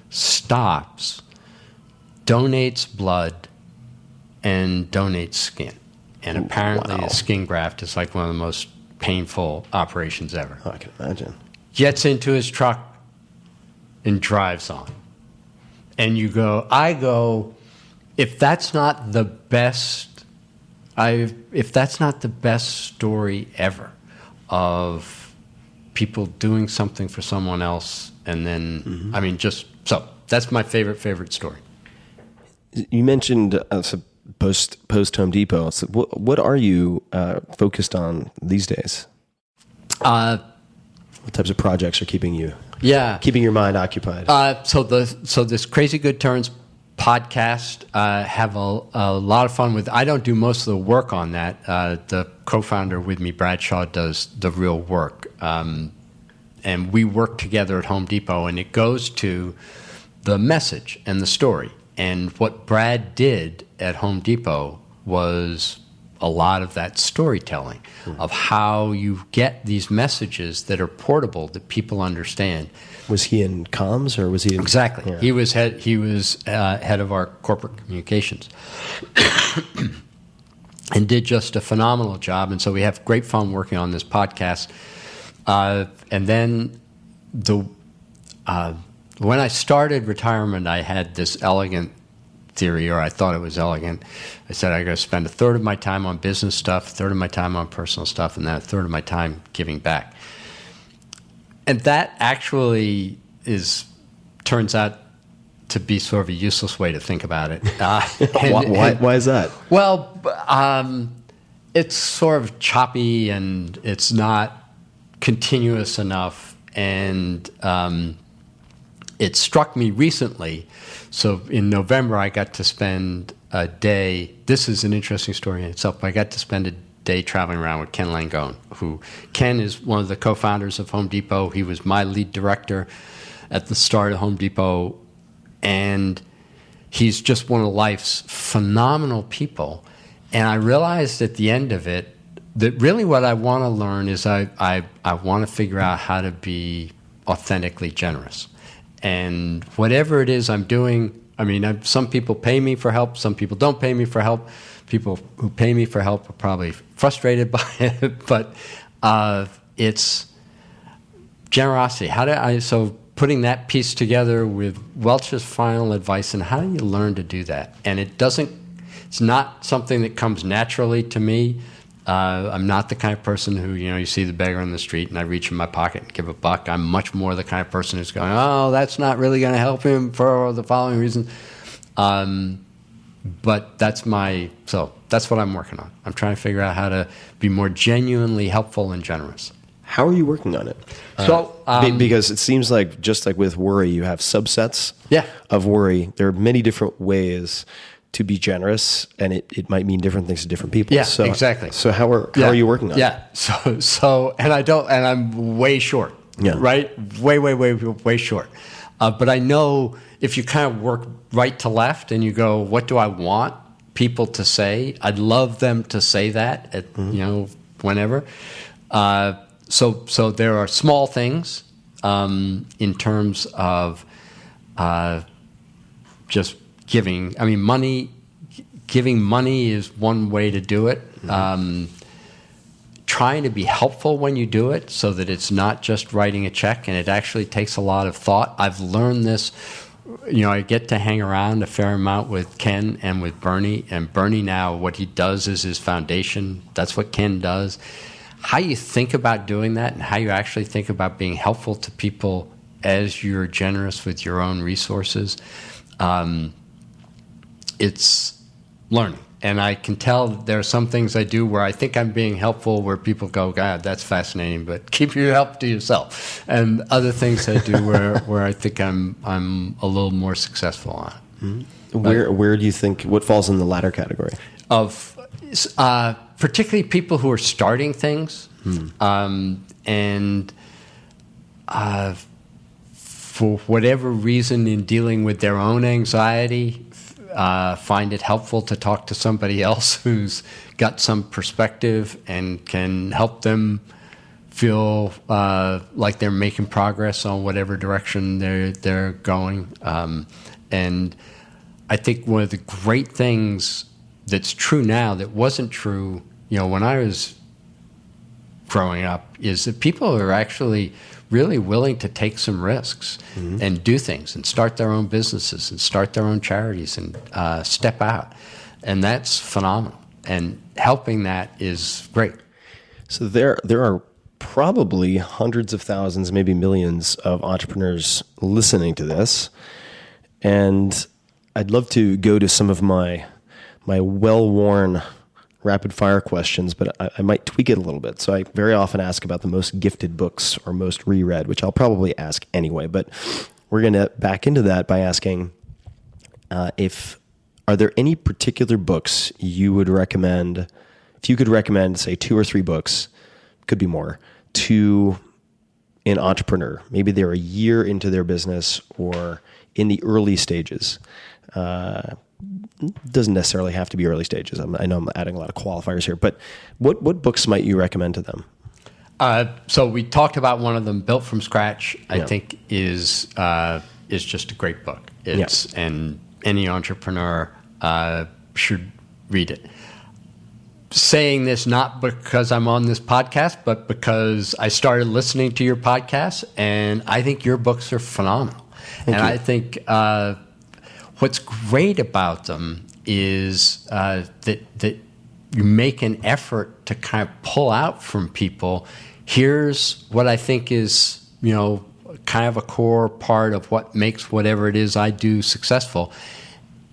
stops, donates blood, and donates skin. And apparently a skin graft is like one of the most painful operations ever. Oh, I can imagine. Gets into his truck and drives on. And I go, if that's not the best, if that's not the best story ever of people doing something for someone else, and then, that's my favorite story. You mentioned post Home Depot. So what are you focused on these days? What types of projects are keeping your mind occupied? So this Crazy Good Turns podcast, have a lot of fun with. I don't do most of the work on that. The co-founder with me, Bradshaw, does the real work. And we work together at Home Depot, and it goes to the message and the story. And what Brad did at Home Depot was a lot of that storytelling of how you get these messages that are portable, that people understand. Was he in comms, or was he in... Exactly. Yeah. He was head of our corporate communications and did just a phenomenal job. And so we have great fun working on this podcast. And then when I started retirement, I had this elegant theory, or I thought it was elegant. I said I got to spend a third of my time on business stuff, a third of my time on personal stuff, and then a third of my time giving back. And that actually turns out to be sort of a useless way to think about it. Why is that? Well, it's sort of choppy, and it's not continuous enough, and it struck me recently. So in November, I got to spend a day. This is an interesting story in itself, but I got to spend a day traveling around with Ken Langone, Ken is one of the co-founders of Home Depot. He was my lead director at the start of Home Depot, and he's just one of life's phenomenal people. And I realized at the end of it that really what I want to learn is I want to figure out how to be authentically generous. And whatever it is I'm doing, some people pay me for help, some people don't pay me for help. People who pay me for help are probably frustrated by it, but it's generosity. So putting that piece together with Welch's final advice, and how do you learn to do that? And it's not something that comes naturally to me. I'm not the kind of person who, you see the beggar in the street and I reach in my pocket and give a buck. I'm much more the kind of person who's going, oh, that's not really going to help him for the following reason. But that's what I'm working on. I'm trying to figure out how to be more genuinely helpful and generous. How are you working on it? Because it seems like, just like with worry, you have subsets of worry. There are many different ways to be generous, and it might mean different things to different people. Yeah, exactly. So how are you working on it? Yeah. So I'm way short. Yeah. Right? Way short. But I know if you kind of work right to left and you go, what do I want people to say? I'd love them to say that at whenever. So there are small things in terms of just giving. I mean, giving money is one way to do it. Trying to be helpful when you do it so that it's not just writing a check and it actually takes a lot of thought. I've learned this. I get to hang around a fair amount with Ken and with Bernie. And Bernie now, what he does is his foundation. That's what Ken does. How you think about doing that and how you actually think about being helpful to people as you're generous with your own resources, it's learning. And I can tell there are some things I do where I think I'm being helpful, where people go, God, that's fascinating, but keep your help to yourself. And other things I do where I think I'm a little more successful on it. Mm-hmm. Where do you think, what falls in the latter category? Of particularly people who are starting things, and for whatever reason in dealing with their own anxiety, find it helpful to talk to somebody else who's got some perspective and can help them feel like they're making progress on whatever direction they're going. And I think one of the great things that's true now that wasn't true, when I was growing up, is that people are actually really willing to take some risks and do things and start their own businesses and start their own charities and step out. And that's phenomenal. And helping that is great. So there are probably hundreds of thousands, maybe millions of entrepreneurs listening to this. And I'd love to go to some of my well-worn rapid fire questions, but I might tweak it a little bit. So I very often ask about the most gifted books or most reread, which I'll probably ask anyway, but we're going to back into that by asking are there any particular books you would recommend, if you could recommend, say, 2 or 3 books, could be more, to an entrepreneur? Maybe they're a year into their business or in the early stages. Doesn't necessarily have to be early stages. I know I'm adding a lot of qualifiers here, but what books might you recommend to them? So we talked about one of them, Built from Scratch. I think is just a great book. And any entrepreneur should read it. Saying this not because I'm on this podcast, but because I started listening to your podcast, and I think your books are phenomenal. Thank you. I think what's great about them is that you make an effort to kind of pull out from people, here's what I think is, kind of a core part of what makes whatever it is I do successful.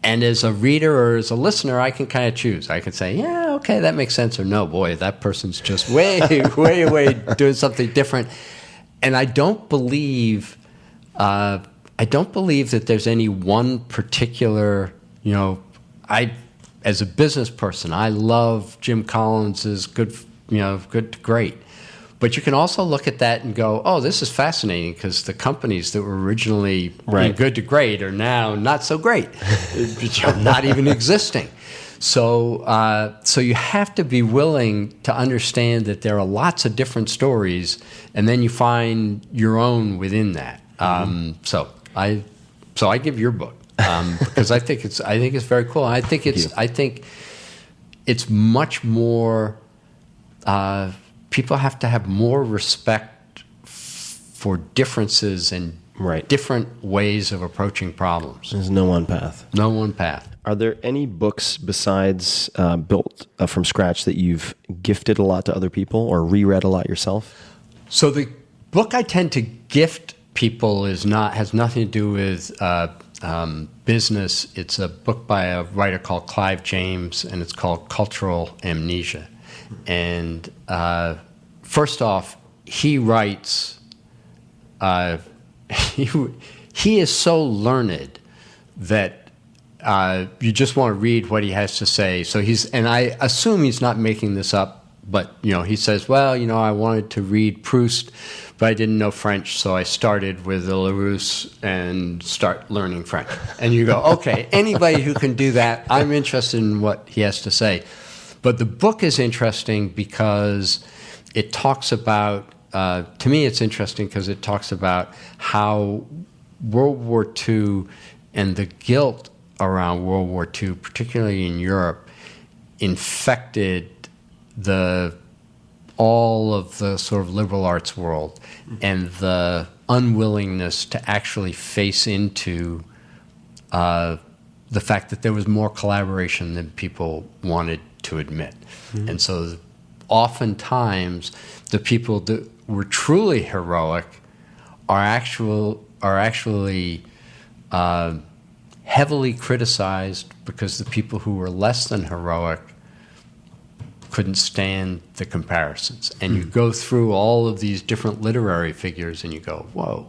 And as a reader or as a listener, I can kind of choose. I can say, yeah, okay, that makes sense, or no, boy, that person's just way doing something different. And I don't believe that there's any one particular, as a business person, I love Jim Collins's Good to Great. But you can also look at that and go, oh, this is fascinating because the companies that were originally good to great are now not so great, not even existing. So you have to be willing to understand that there are lots of different stories, and then you find your own within that. So I give your book because I think it's very cool. I think it's much more. People have to have more respect for differences and different ways of approaching problems. There's no one path. No one path. Are there any books besides Built from Scratch that you've gifted a lot to other people or reread a lot yourself? So the book I tend to gift people has nothing to do with business. It's a book by a writer called Clive James, and it's called Cultural Amnesia. And first off, he writes. He is so learned that you just want to read what he has to say. So and I assume he's not making this up, but he says, well, I wanted to read Proust, but I didn't know French, so I started with the Larousse and start learning French. And you go, okay, anybody who can do that, I'm interested in what he has to say. But the book is interesting because it talks about, to me it's interesting because it talks about how World War II and the guilt around World War II, particularly in Europe, infected all of the sort of liberal arts world and the unwillingness to actually face into the fact that there was more collaboration than people wanted to admit. And so oftentimes the people that were truly heroic are actually heavily criticized because the people who were less than heroic couldn't stand the comparisons. And you go through all of these different literary figures and you go, whoa,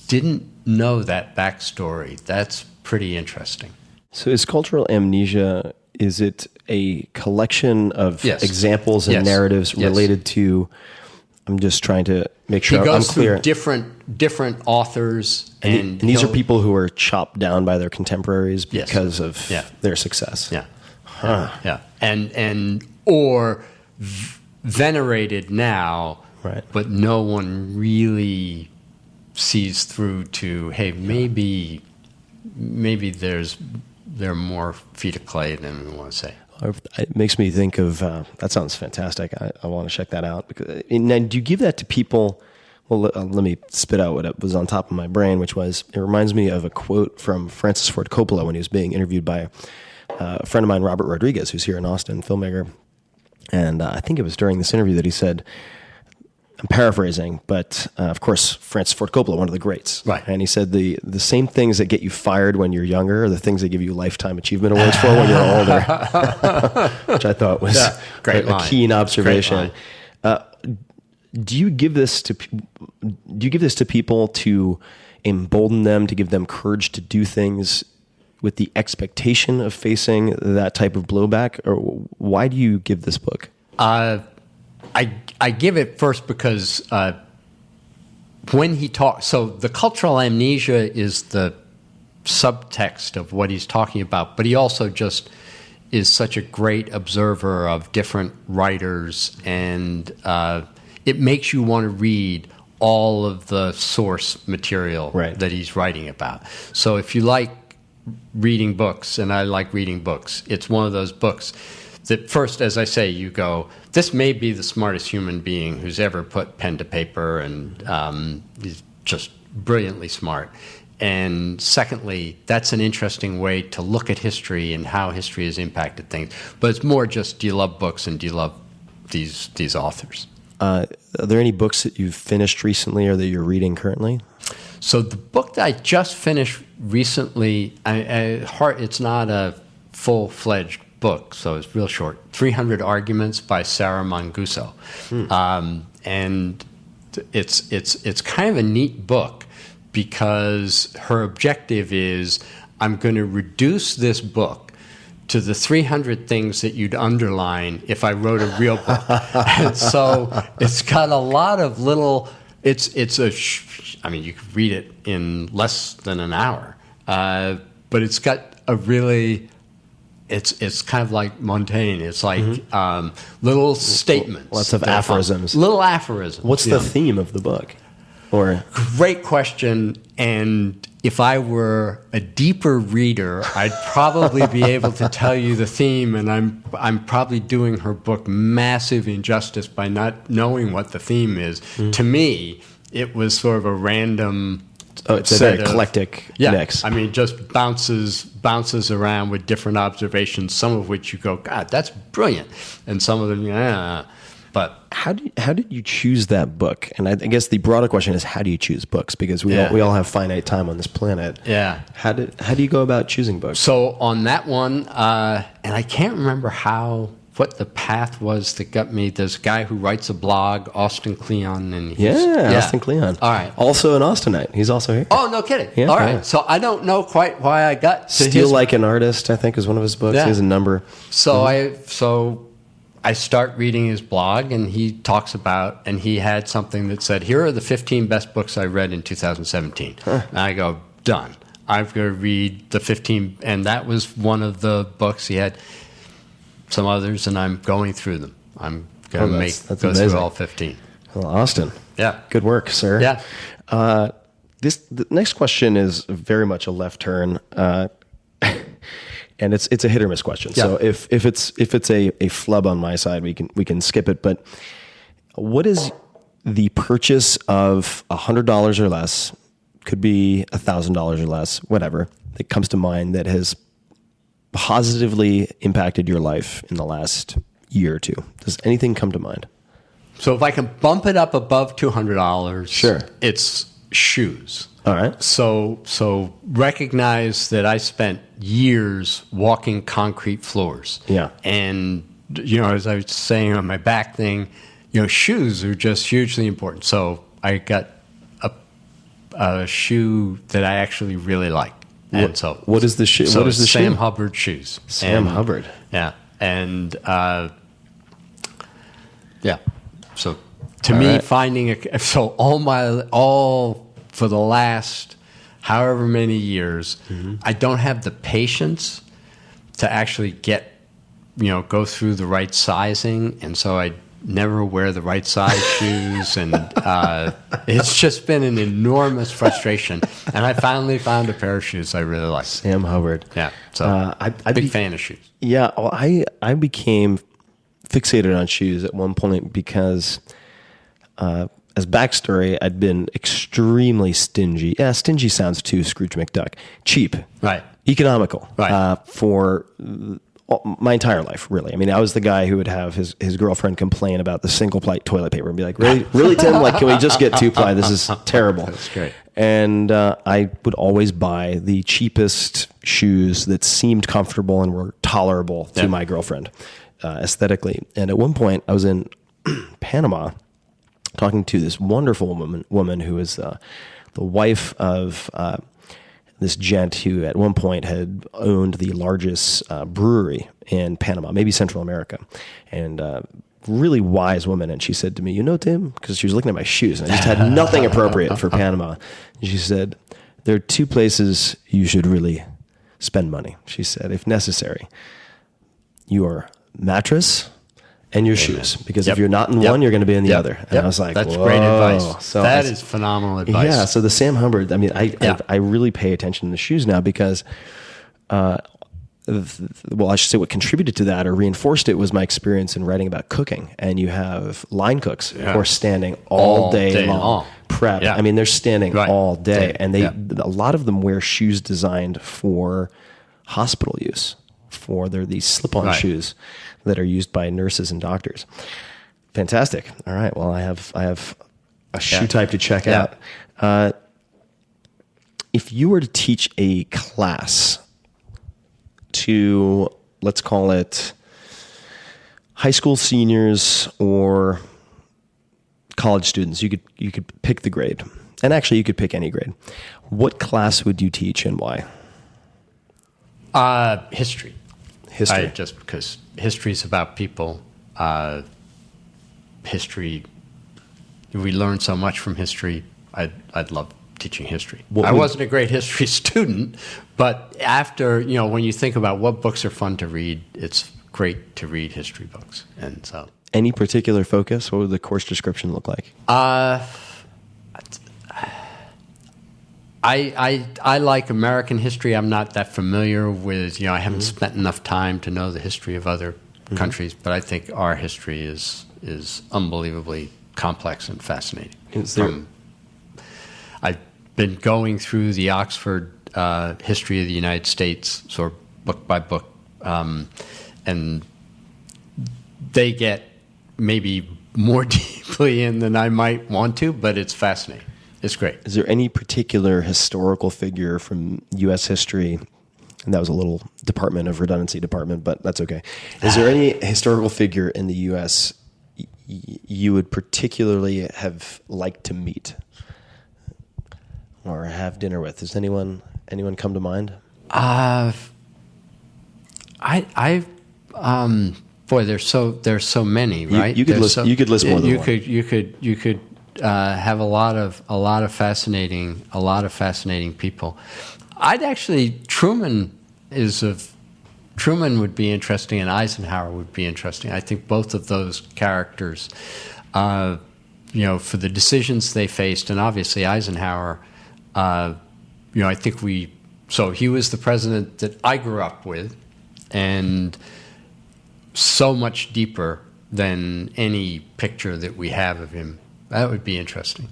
didn't know that backstory. That's pretty interesting. So is cultural amnesia, is it a collection of examples and narratives related to, I'm just trying to make sure I'm clear. He goes through different authors. And these are people who are chopped down by their contemporaries because of their success. Yeah. Or venerated now, but no one really sees through to, hey, maybe there are more feet of clay than we want to say. It makes me think of, that sounds fantastic. I want to check that out. Now, do you give that to people? Well, let me spit out what was on top of my brain, which was, it reminds me of a quote from Francis Ford Coppola when he was being interviewed by a friend of mine, Robert Rodriguez, who's here in Austin, filmmaker. And I think it was during this interview that he said, I'm paraphrasing, but of course, Francis Ford Coppola, one of the greats. Right. And he said the same things that get you fired when you're younger are the things that give you lifetime achievement awards for when you're older, which I thought was a keen observation. Do you give this to people to embolden them, to give them courage to do things with the expectation of facing that type of blowback? Or why do you give this book? I give it first because when he talks, so the cultural amnesia is the subtext of what he's talking about, but he also just is such a great observer of different writers, and it makes you want to read all of the source material that he's writing about. So if you like reading books, and I like reading books, it's one of those books that first, as I say, you go, this may be the smartest human being who's ever put pen to paper, and he's just brilliantly smart. And secondly, that's an interesting way to look at history and how history has impacted things. But it's more just, do you love books and do you love these authors? Are there any books that you've finished recently or that you're reading currently? So the book that I just finished recently, it's not a full-fledged book, so it's real short. 300 Arguments by Sarah Manguso. And it's kind of a neat book because her objective is, I'm going to reduce this book to the 300 things that you'd underline if I wrote a real book. And so it's got a lot of little, I mean, you could read it in less than an hour, but it's got a really, it's kind of like Montaigne. It's like little statements. Lots of aphorisms. Little aphorisms. What's the theme of the book? Great question. And if I were a deeper reader, I'd probably be able to tell you the theme. And I'm probably doing her book massive injustice by not knowing what the theme is. To me, it was sort of a random. Oh, it's a very eclectic mix. I mean, just bounces around with different observations, some of which you go, God, that's brilliant. And some of them, But how did you choose that book? And I guess the broader question is, how do you choose books? Because we all have finite time on this planet. Yeah. How do you go about choosing books? So on that one, and I can't remember what the path was that got me. There's a guy who writes a blog, Austin Kleon, and Austin Kleon. All right. Also an Austinite. He's also here. Oh, no kidding. Yeah, all right. So I don't know quite why I got to Steal Like an Artist, I think, is one of his books. Yeah. He has a number. So I start reading his blog, and he talks about, and he had something that said, here are the 15 best books I read in 2017. And I go, done. I've got to read the 15, and that was one of the books. He had some others, and I'm going through them. I'm Going to that's go amazing. through all 15. Well, Austin. Yeah. Good work, sir. Yeah. The next question is very much a left turn, and it's a hit or miss question. Yeah. So if it's a flub on my side, we can skip it. But what is the purchase of $100 or less? Could be $1,000 or less, whatever, that comes to mind that has positively impacted your life in the last year or two. Does anything come to mind? So if I can bump it up above $200, Sure. It's shoes. All right. So recognize that I spent years walking concrete floors. Yeah. And, as I was saying on my back thing, shoes are just hugely important. So I got a shoe that I actually really like. And what is the shoe? So what is the Sam shoe? Hubbard shoes. Sam Hubbard. Yeah. And, yeah. So to All me, right. finding all for the last however many years, I don't have the patience to actually go through the right sizing. And so I never wear the right size shoes. And it's just been an enormous frustration. And I finally found a pair of shoes I really like. Sam Hubbard. Yeah. So big fan of shoes. Yeah, well, I became fixated on shoes at one point because, as backstory, I'd been extremely stingy. Yeah, stingy sounds too Scrooge McDuck. Cheap. Right. Economical. Right. For my entire life, really. I mean, I was the guy who would have his girlfriend complain about the single-ply toilet paper and be like, really, Tim? Like, can we just get two-ply? This is terrible. That's great. And I would always buy the cheapest shoes that seemed comfortable and were tolerable to my girlfriend aesthetically. And at one point, I was in Panama talking to this wonderful woman who is the wife of this gent who at one point had owned the largest brewery in Panama, maybe Central America. And really wise woman. And she said to me, Tim, because she was looking at my shoes and I just had nothing appropriate for Panama. And she said, there are two places you should really spend money. She said, if necessary, your mattress and your shoes. Because if you're not in one, you're going to be in the other. And I was like, that's whoa. great advice. So that is phenomenal advice. Yeah. So the Sam Hubbard, I mean, I really pay attention to the shoes now because, I should say what contributed to that or reinforced it was my experience in writing about cooking. And you have line cooks who are standing all day long. Prep. Yeah. I mean, they're standing all day. And a lot of them wear shoes designed for hospital use. They're these slip-on shoes that are used by nurses and doctors. Fantastic. All right. Well, I have a shoe type to check out. If you were to teach a class to, let's call it high school seniors or college students, you could pick the grade. And actually you could pick any grade. What class would you teach and why? History. Just because history is about people. History, we learn so much from history. I'd love teaching history. I wasn't a great history student, but after, when you think about what books are fun to read, it's great to read history books. And so, any particular focus? What would the course description look like? I like American history. I'm not that familiar with, I haven't spent enough time to know the history of other countries, but I think our history is unbelievably complex and fascinating. I've been going through the Oxford history of the United States, sort of book by book, and they get maybe more deeply in than I might want to, but it's fascinating. It's great. Is there any particular historical figure from U.S. history, and that was a little Department of Redundancy department, but that's okay. Is there any historical figure in the U.S. You would particularly have liked to meet or have dinner with? Does anyone come to mind? Boy, there's so many, right? You could list more than one. You could have a lot of fascinating people. Truman is of Truman would be interesting and Eisenhower would be interesting. I think both of those characters, for the decisions they faced, and obviously Eisenhower, I think so he was the president that I grew up with, and so much deeper than any picture that we have of him. That would be interesting.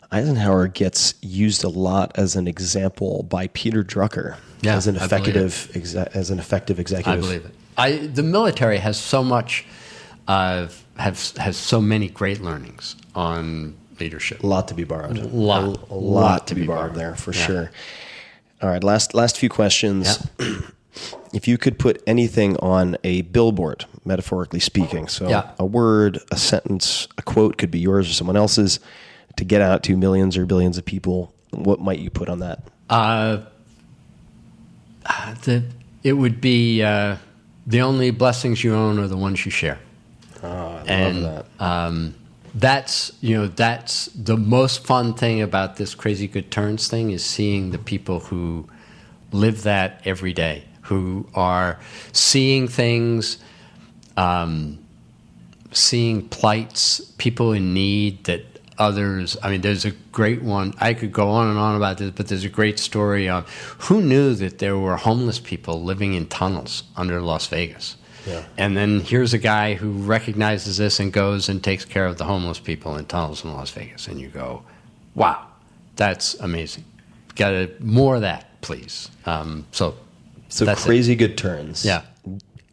Eisenhower gets used a lot as an example by Peter Drucker as an effective executive. I believe it. The military has so much, has so many great learnings on leadership. A lot to be borrowed. A lot to be borrowed there for sure. All right, last few questions. Yeah. If you could put anything on a billboard, metaphorically speaking, so a word, a sentence, a quote, could be yours or someone else's, to get out to millions or billions of people, what might you put on that? It would be the only blessings you own are the ones you share. Oh, I love that. That's the most fun thing about this Crazy Good Turns thing is seeing the people who live that every day, who are seeing things, seeing plights, people in need that others. I mean, there's a great one. I could go on and on about this, but there's a great story of who knew that there were homeless people living in tunnels under Las Vegas. Yeah. And then here's a guy who recognizes this and goes and takes care of the homeless people in tunnels in Las Vegas. And you go, wow, that's amazing. Got more of that, please. So Crazy Good Turns. Yeah.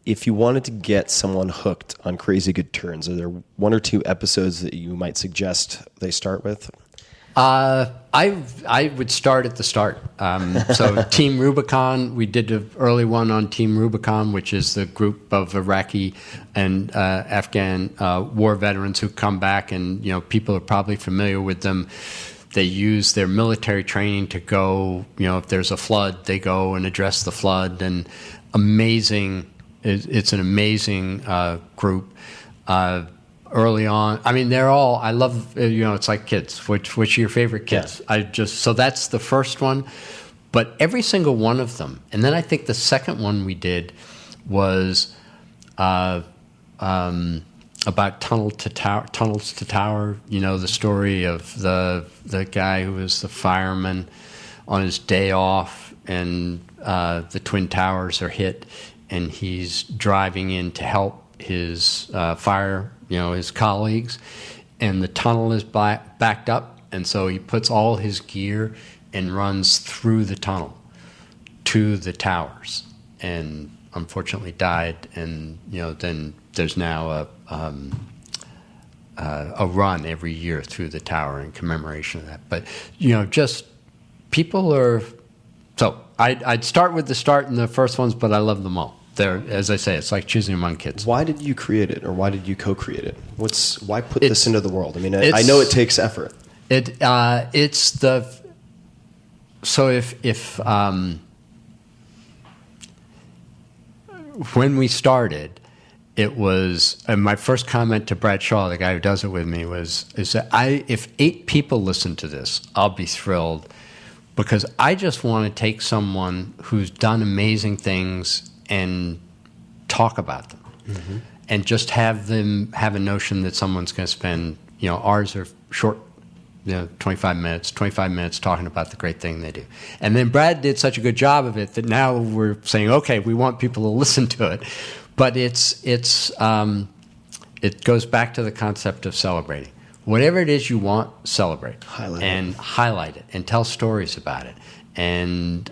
If you wanted to get someone hooked on Crazy Good Turns, are there one or two episodes that you might suggest they start with? I would start at the start. So Team Rubicon, we did an early one on Team Rubicon, which is the group of Iraqi and Afghan war veterans who come back, and people are probably familiar with them. They use their military training to go, if there's a flood, they go and address the flood. And amazing, it's an amazing group. Early on, I mean, they're all, I love, it's like kids. Which are your favorite kids? Yeah. So that's the first one. But every single one of them. And then I think the second one we did was about tunnels to tower. The story of the guy who was the fireman on his day off, and the Twin Towers are hit, and he's driving in to help his his colleagues, and the tunnel is backed up, and so he puts all his gear and runs through the tunnel to the towers, and unfortunately died. And then there's now a run every year through the tower in commemoration of that. But just people are. So I'd start with the start in the first ones, but I love them all. There, as I say, it's like choosing among kids. Why did you create it, or why did you co-create it? Why put this into the world? I mean, I know it takes effort. It's the so if when we started, it was, and my first comment to Brad Shaw, the guy who does it with me, is that if 8 people listen to this, I'll be thrilled, because I just want to take someone who's done amazing things and talk about them, and just have them have a notion that someone's going to spend, ours are short, 25 minutes talking about the great thing they do. And then Brad did such a good job of it that now we're saying, okay, we want people to listen to it. But it goes back to the concept of celebrating. Whatever it is you want, celebrate. Highlight it and tell stories about it. And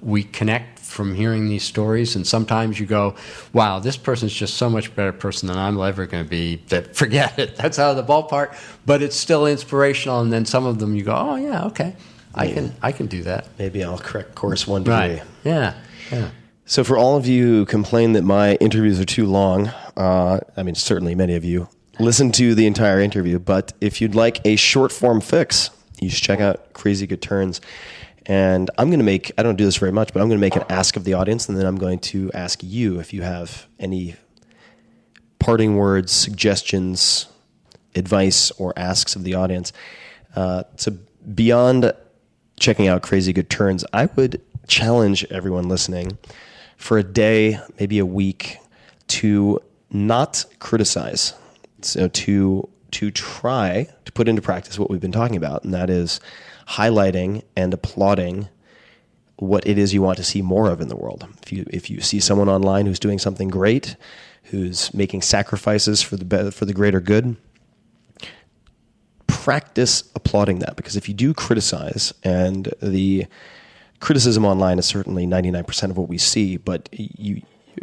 we connect from hearing these stories, and sometimes you go, wow, this person's just so much better person than I'm ever going to be, that forget it, that's out of the ballpark, but it's still inspirational. And then some of them you go, oh yeah, okay, I can do that. Maybe I'll correct course one degree. Right. Yeah. So for all of you who complain that my interviews are too long, certainly many of you listen to the entire interview, but if you'd like a short form fix, you should check out Crazy Good Turns. And I'm going to make, I don't do this very much, but I'm going to make an ask of the audience, and then I'm going to ask you if you have any parting words, suggestions, advice, or asks of the audience. So beyond checking out Crazy Good Turns, I would challenge everyone listening for a day, maybe a week, to not criticize. So to try to put into practice what we've been talking about, and that is highlighting and applauding what it is you want to see more of in the world. If you see someone online who's doing something great, who's making sacrifices for the greater good, practice applauding that. Because if you do criticize, and the criticism online is certainly 99% of what we see, but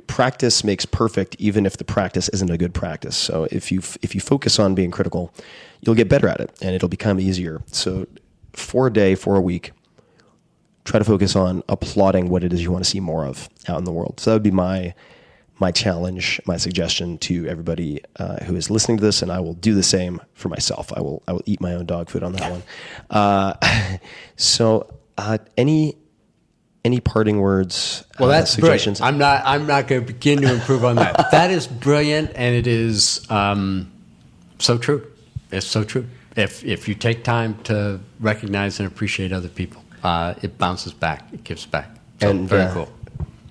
practice makes perfect, even if the practice isn't a good practice. So if you focus on being critical, you'll get better at it, and it'll become easier. So for a day, for a week, try to focus on applauding what it is you want to see more of out in the world. So that would be my challenge, my suggestion to everybody who is listening to this, and I will do the same for myself. I will eat my own dog food on that one. So any parting words? Well, that's suggestions? Brilliant. I'm not going to begin to improve on that. That is brilliant, and it is so true. It's so true. If you take time to recognize and appreciate other people, it bounces back. It gives back. So And very cool.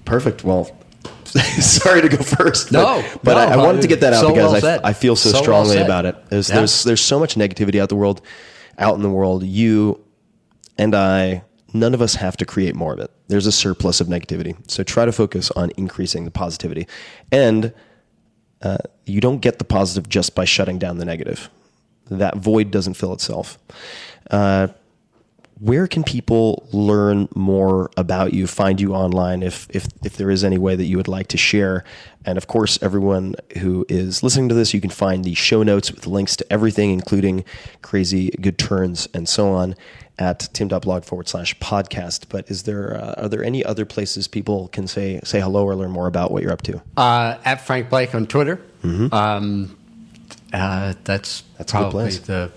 Perfect. Well, sorry to go first. No, but I wanted to get that out so because well said. I feel so So well strongly said. about it. There's so much negativity out in the world. You and I, none of us have to create more of it. There's a surplus of negativity. So try to focus on increasing the positivity. And you don't get the positive just by shutting down the negative. That void doesn't fill itself. Where can people learn more about you, find you online, if there is any way that you would like to share? And of course, everyone who is listening to this, you can find the show notes with links to everything, including crazy good turns and so on, at tim.blog/podcast. But are there any other places people can say hello or learn more about what you're up to? At Frank Blake on Twitter. Mm-hmm. That's a good probably place. the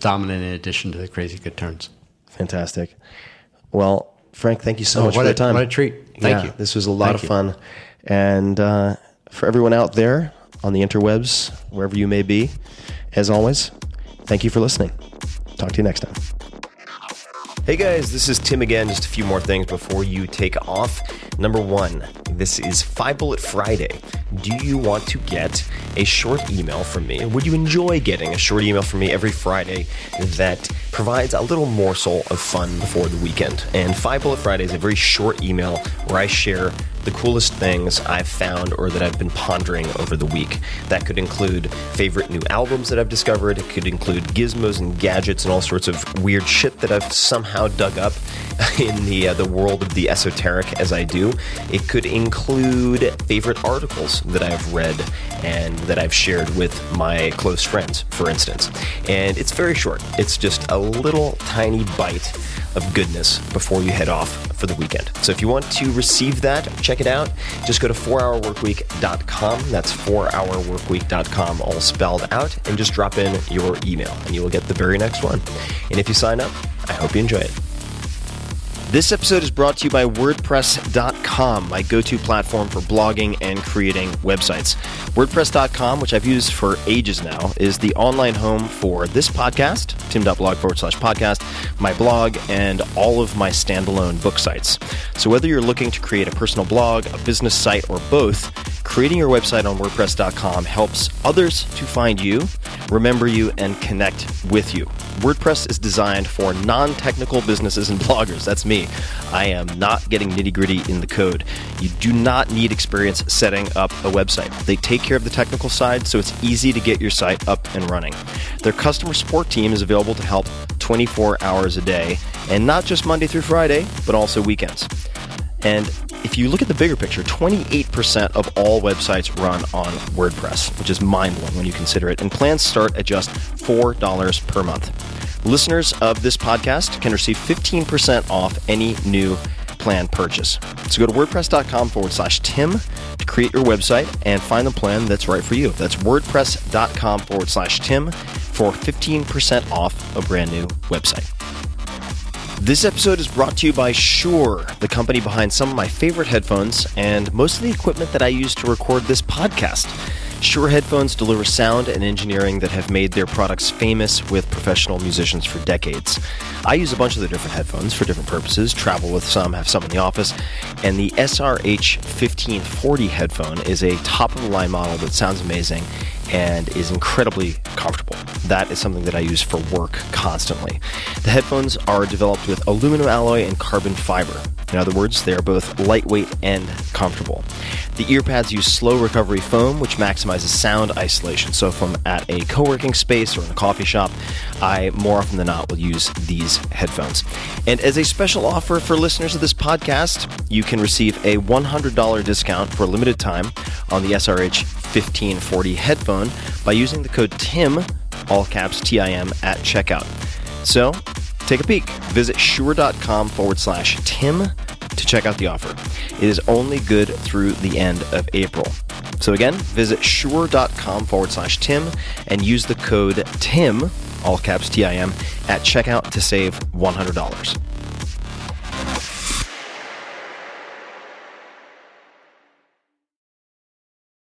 dominant in addition to the crazy good turns. Fantastic. Well, Frank, thank you so much for the time. What a treat. Thank you. This was a lot of Thank you. fun. And for everyone out there on the interwebs, wherever you may be, as always, thank you for listening. Talk to you next time. Hey guys, this is Tim again. Just a few more things before you take off. Number one, this is 5 Bullet Friday. Do you want to get a short email from me? Would you enjoy getting a short email from me every Friday that provides a little morsel of fun before the weekend? And 5 Bullet Friday is a very short email where I share the coolest things I've found or that I've been pondering over the week. That could include favorite new albums that I've discovered. It could include gizmos and gadgets and all sorts of weird shit that I've somehow dug up in the world of the esoteric as I do. It could include favorite articles that I've read and that I've shared with my close friends, for instance. And it's very short. It's just a little tiny bite of goodness before you head off for the weekend. So if you want to receive that, check it out. Just go to 4hourworkweek.com. That's 4hourworkweek.com, all spelled out, and just drop in your email and you will get the very next one. And if you sign up, I hope you enjoy it. This episode is brought to you by WordPress.com, my go-to platform for blogging and creating websites. WordPress.com, which I've used for ages now, is the online home for this podcast, tim.blog/podcast, my blog, and all of my standalone book sites. So whether you're looking to create a personal blog, a business site, or both, creating your website on WordPress.com helps others to find you, remember you, and connect with you. WordPress is designed for non-technical businesses and bloggers. That's me. I am not getting nitty-gritty in the code. You do not need experience setting up a website. They take care of the technical side, so it's easy to get your site up and running. Their customer support team is available to help 24 hours a day, and not just Monday through Friday, but also weekends. And if you look at the bigger picture, 28% of all websites run on WordPress, which is mind-blowing when you consider it, and plans start at just $4 per month. Listeners of this podcast can receive 15% off any new plan purchase. So go to wordpress.com/Tim to create your website and find the plan that's right for you. That's wordpress.com/Tim for 15% off a brand new website. This episode is brought to you by Shure, the company behind some of my favorite headphones and most of the equipment that I use to record this podcast. Shure headphones deliver sound and engineering that have made their products famous with professional musicians for decades. I use a bunch of the different headphones for different purposes, travel with some, have some in the office, and the SRH 1540 headphone is a top-of-the-line model that sounds amazing and is incredibly comfortable. That is something that I use for work constantly. The headphones are developed with aluminum alloy and carbon fiber. In other words, they are both lightweight and comfortable. The ear pads use slow recovery foam, which maximizes sound isolation. So if I'm at a co-working space or in a coffee shop, I more often than not will use these headphones. And as a special offer for listeners of this podcast, you can receive a $100 discount for a limited time on the SRH 1540 headphone by using the code TIM, all caps TIM, at checkout. So take a peek. Visit shure.com/Tim to check out the offer. It is only good through the end of April. So again, visit shure.com/Tim and use the code TIM, all caps TIM, at checkout to save $100.